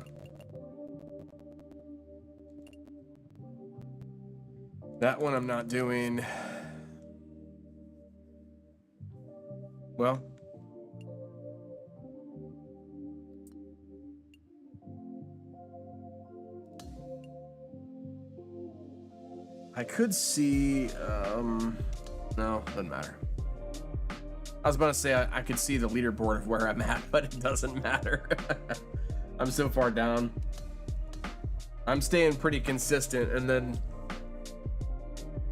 That one I'm not doing. Well, I could see, no, doesn't matter. I was about to say I could see the leaderboard of where I'm at, but it doesn't matter. I'm so far down. I'm staying pretty consistent, and then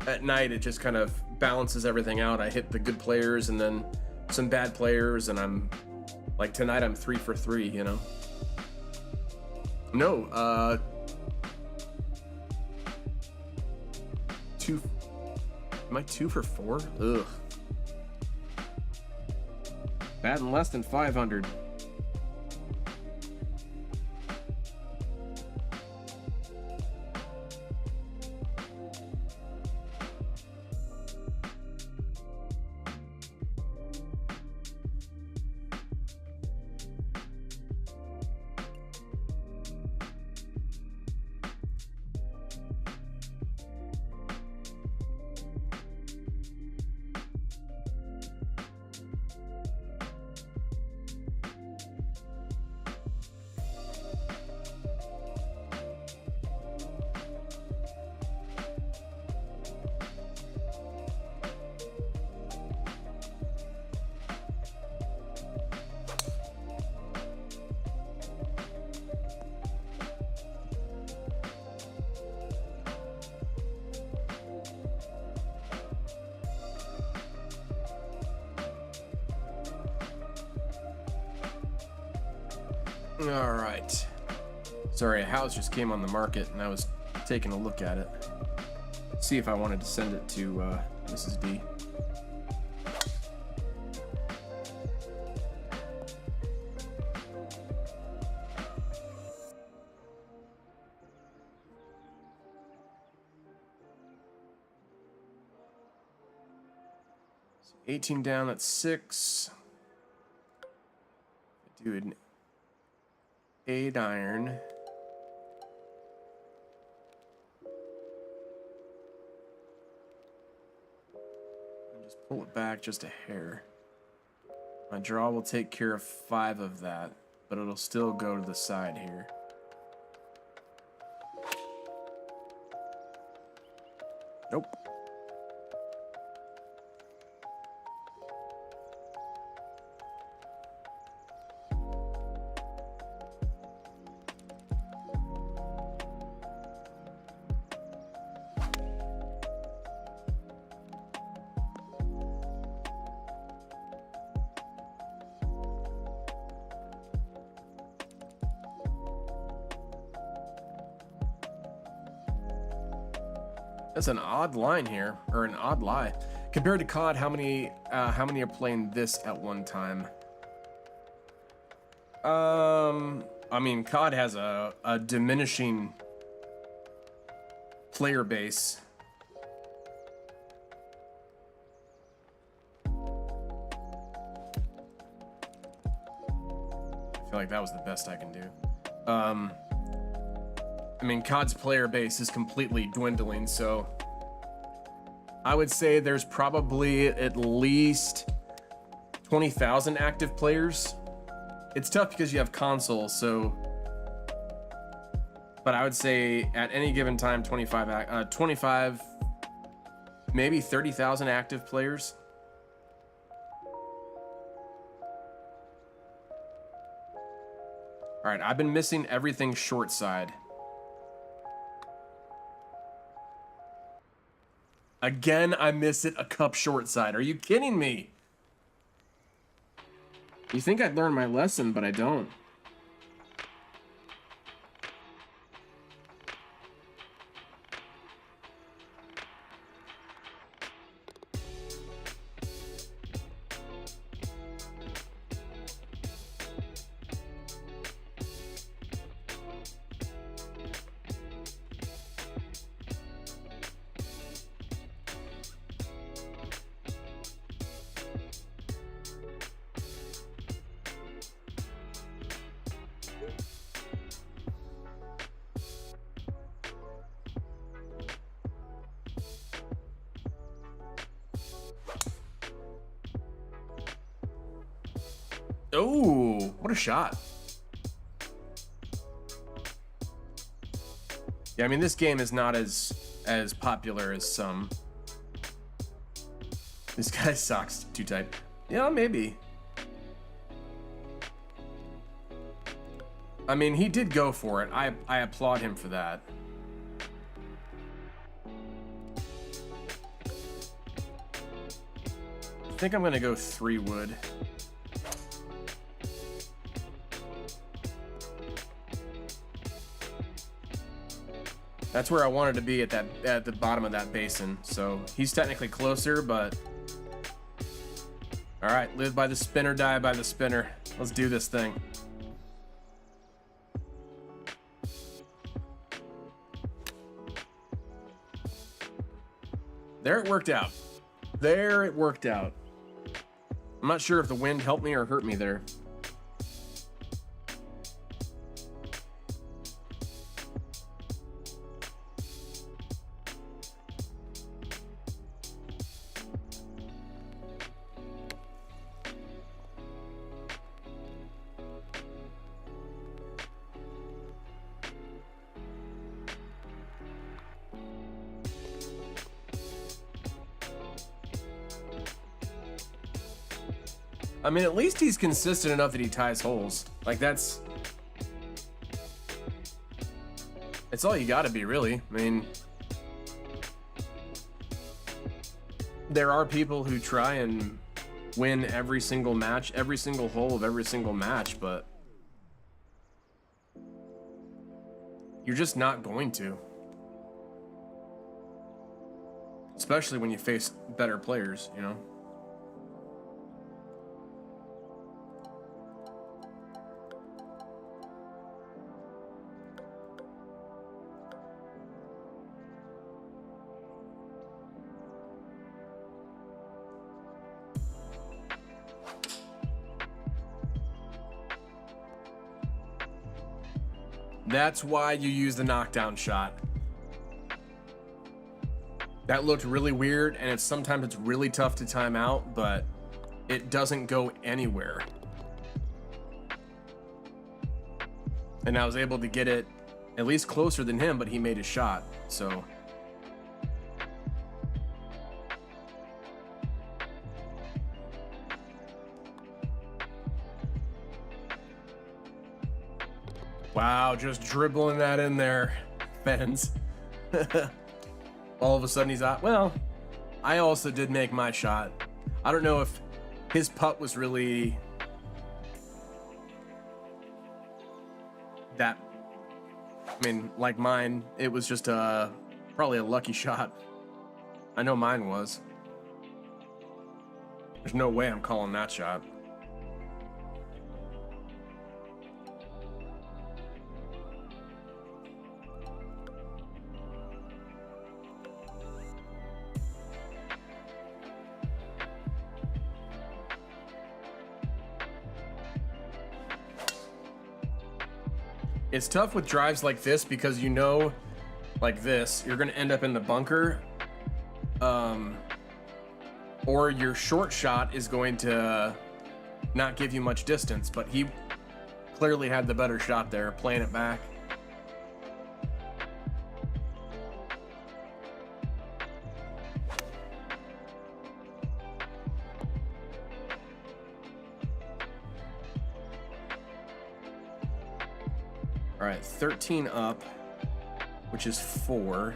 at night it just kind of balances everything out. I hit the good players and then some bad players, and I'm like, tonight I'm 3 for 3, you know? No, 2. Am I 2 for 4? Ugh. Batting less than 500. All right. Sorry, a house just came on the market, and I was taking a look at it. See if I wanted to send it to Mrs. D. So 18 down, that's 6. Dude. 8 iron. And just pull it back just a hair. My draw will take care of 5 of that, but it'll still go to the side here. Nope. That's an odd line here, or an odd lie. Compared to COD, how many are playing this at one time? I mean, COD has a diminishing player base. I feel like that was the best I can do. I mean, COD's player base is completely dwindling, so I would say there's probably at least 20,000 active players. It's tough because you have consoles, so But I would say at any given time, 25, maybe 30,000 active players. All right, I've been missing everything short side. Again, I miss it a cup short side. Are you kidding me? You think I'd learn my lesson, but I don't. Oh, what a shot. Yeah, I mean, this game is not as popular as some. This guy sucks too tight. Yeah, maybe. I mean, he did go for it. I applaud him for that. I think I'm gonna go 3 wood. That's where I wanted to be at the bottom of that basin. So he's technically closer, but all right, live by the spinner, die by the spinner. Let's do this thing. There it worked out. There it worked out. I'm not sure if the wind helped me or hurt me there. I mean, at least he's consistent enough that he ties holes. Like, that's all you gotta be, really. I mean, there are people who try and win every single match, every single hole of every single match, but you're just not going to. Especially when you face better players, you know? That's why you use the knockdown shot. That looked really weird, and sometimes it's really tough to time out, but it doesn't go anywhere. And I was able to get it at least closer than him, but he made a shot, so. Wow, just dribbling that in there, Fens. All of a sudden he's out. Well, I also did make my shot. I don't know if his putt was really that. I mean, like mine, it was just probably a lucky shot. I know mine was. There's no way I'm calling that shot. It's tough with drives like this because you know, like this, you're going to end up in the bunker. Or your short shot is going to not give you much distance, but he clearly had the better shot there, playing it back. All right, 13 up, which is 4.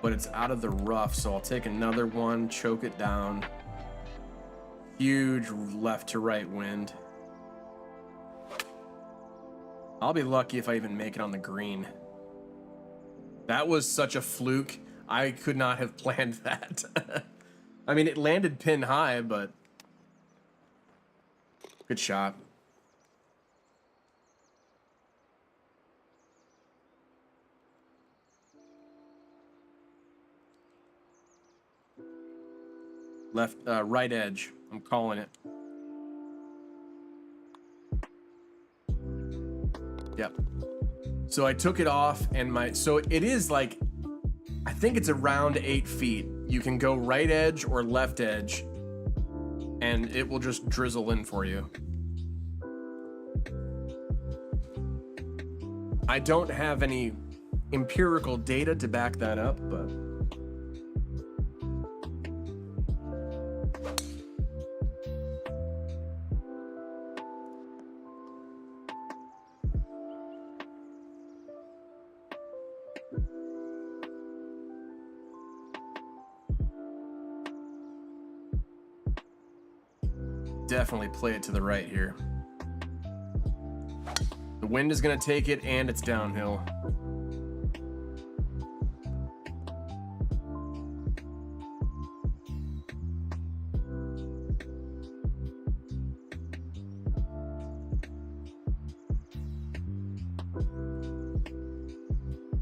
But it's out of the rough, so I'll take another one, choke it down. Huge left to right wind. I'll be lucky if I even make it on the green. That was such a fluke. I could not have planned that. I mean, it landed pin high, but good shot. Left, right edge. I'm calling it. Yep. So I took it off, and so it is like, I think it's around 8 feet. You can go right edge or left edge, and it will just drizzle in for you. I don't have any empirical data to back that up, but definitely play it to the right here. The wind is going to take it, and it's downhill.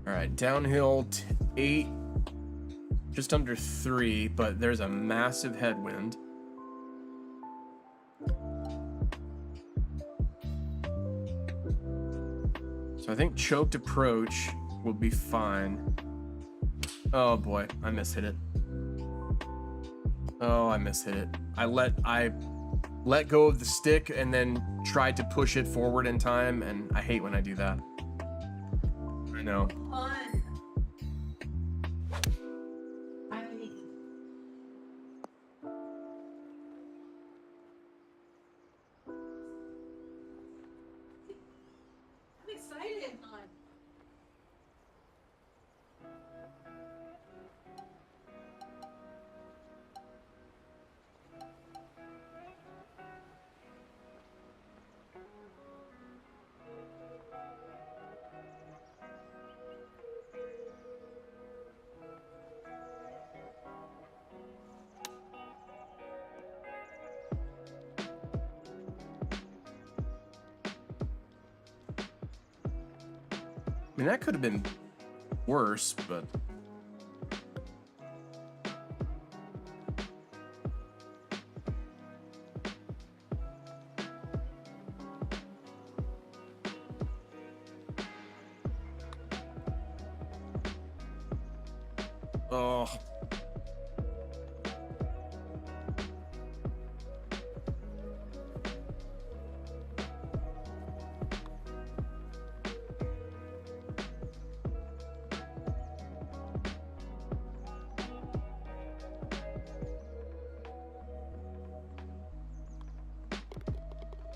All right, downhill 8, just under 3, but there's a massive headwind. So I think choked approach will be fine. Oh boy, I mishit it. Oh, I mishit it. I let go of the stick and then tried to push it forward in time, and I hate when I do that. I know. Fun. I'm excited, hon. I mean, that could have been worse, but oh.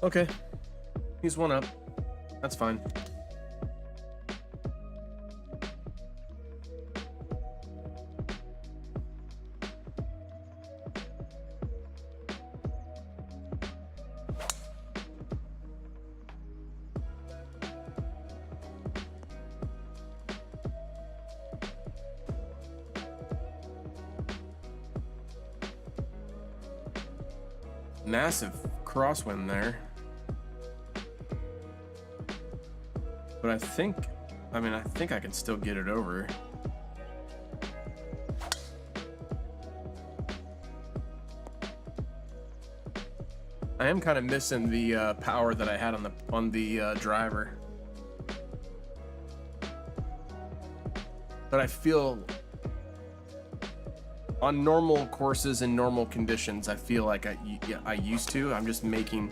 Okay. He's one up. That's fine. Massive crosswind there. But I think I can still get it over. I am kind of missing the power that I had on the driver. But I feel on normal courses and normal conditions, I feel like I used to. I'm just making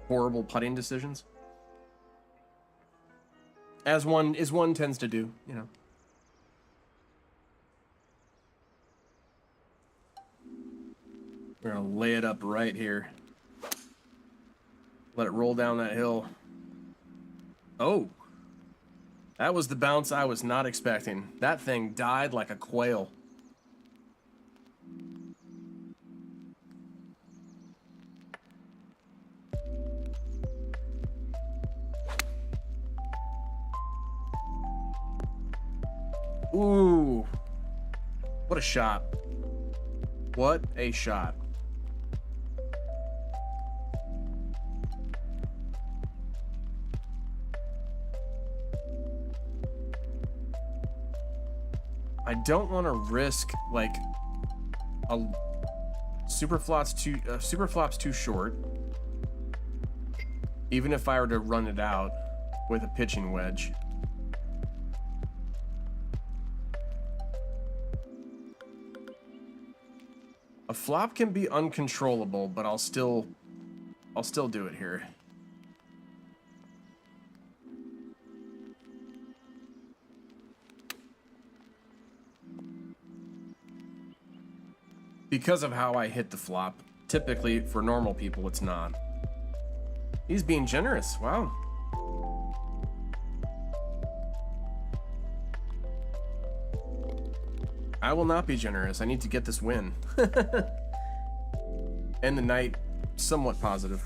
horrible putting decisions. As one tends to do, you know. We're gonna lay it up right here. Let it roll down that hill. Oh, That was the bounce I was not expecting. That thing died like a quail. Ooh. What a shot. What a shot. I don't want to risk like a super flop's too short. Even if I were to run it out with a pitching wedge. A flop can be uncontrollable, but I'll still do it here. Because of how I hit the flop. Typically, for normal people, it's not. He's being generous. Wow. I will not be generous. I need to get this win. End the night somewhat positive.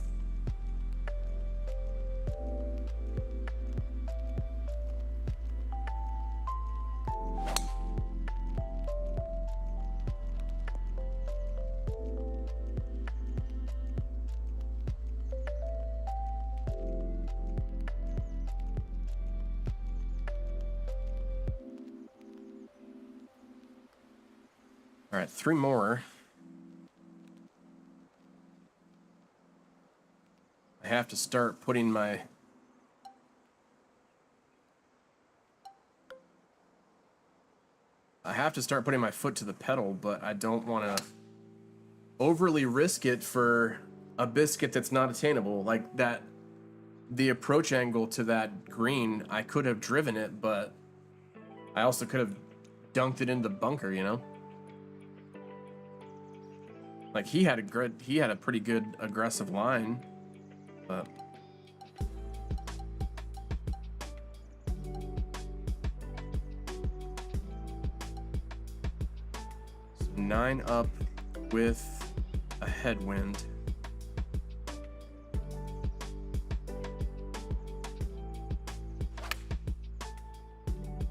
All right, 3 more. I have to start putting my... foot to the pedal, but I don't want to overly risk it for a biscuit that's not attainable. Like that, the approach angle to that green, I could have driven it, but I also could have dunked it into the bunker, you know? Like he had a pretty good aggressive line, but 9 up with a headwind.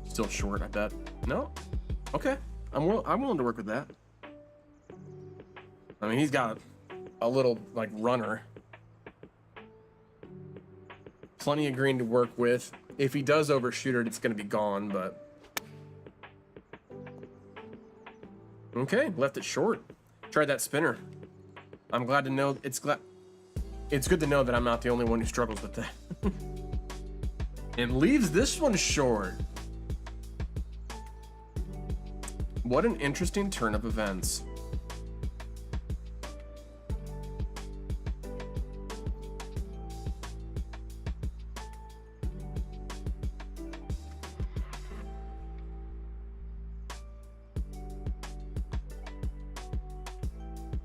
Still short, I bet. No? Okay. I'm willing to work with that. I mean, he's got a little, like, runner. Plenty of green to work with. If he does overshoot it, it's going to be gone, but... Okay, left it short. Tried that spinner. I'm glad to know... It's good to know that I'm not the only one who struggles with that. And leaves this one short. What an interesting turn of events.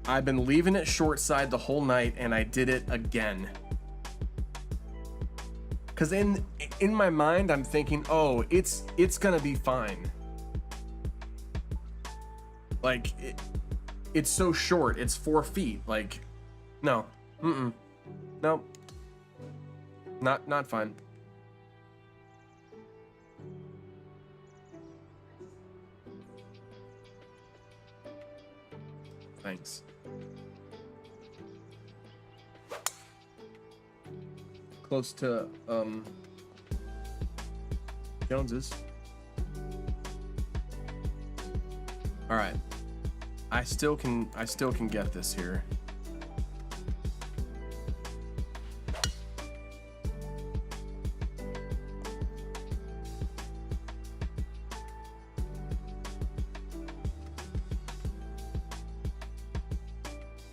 I've been leaving it short side the whole night, and I did it again. Cause in my mind, I'm thinking, oh, it's gonna be fine. Like, it's so short. It's 4 feet. Like, no, no, not fine. Thanks. Close to Jones's. All right. I still can get this here.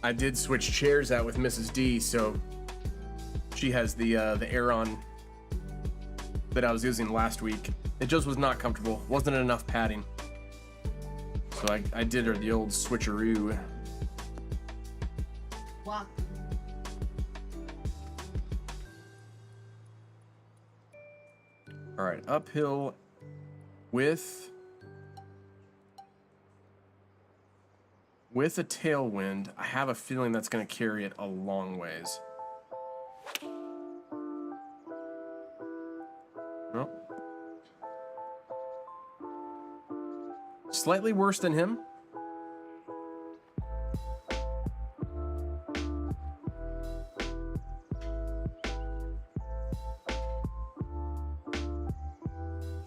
I did switch chairs out with Mrs. D, so she has the Aeron that I was using last week. It just was not comfortable. Wasn't enough padding. So I did her the old switcheroo. What? All right, uphill with a tailwind. I have a feeling that's going to carry it a long ways. Well, slightly worse than him.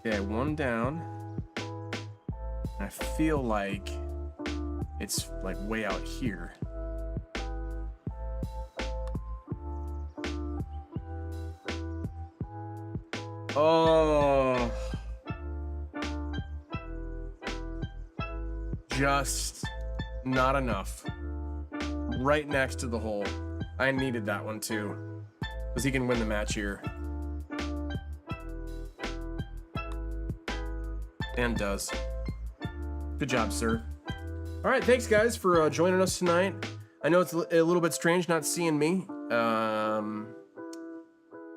Okay, one down. I feel like it's like way out here. Oh. Just not enough. Right next to the hole. I needed that one too. Because he can win the match here. And does. Good job, sir. All right, thanks guys for joining us tonight. I know it's a little bit strange not seeing me.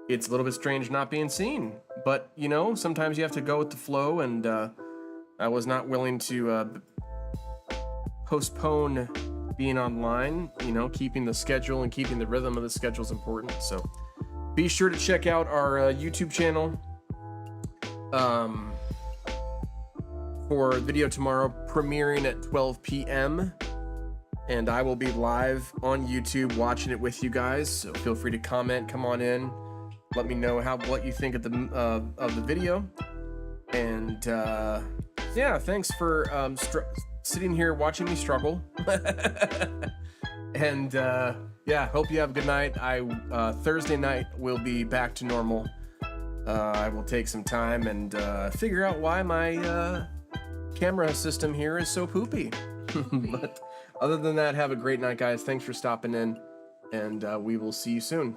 It's a little bit strange not being seen, but you know, sometimes you have to go with the flow, and I was not willing to postpone being online. You know, keeping the schedule and keeping the rhythm of the schedule is important. So be sure to check out our YouTube channel. For video tomorrow, premiering at 12 p.m. And I will be live on YouTube watching it with you guys. So feel free to comment, come on in, let me know what you think of the video. And yeah, thanks for sitting here watching me struggle. And yeah, hope you have a good night. Thursday night will be back to normal. I will take some time and figure out why my camera system here is so poopy. But other than that, have a great night, guys. Thanks for stopping in, and we will see you soon.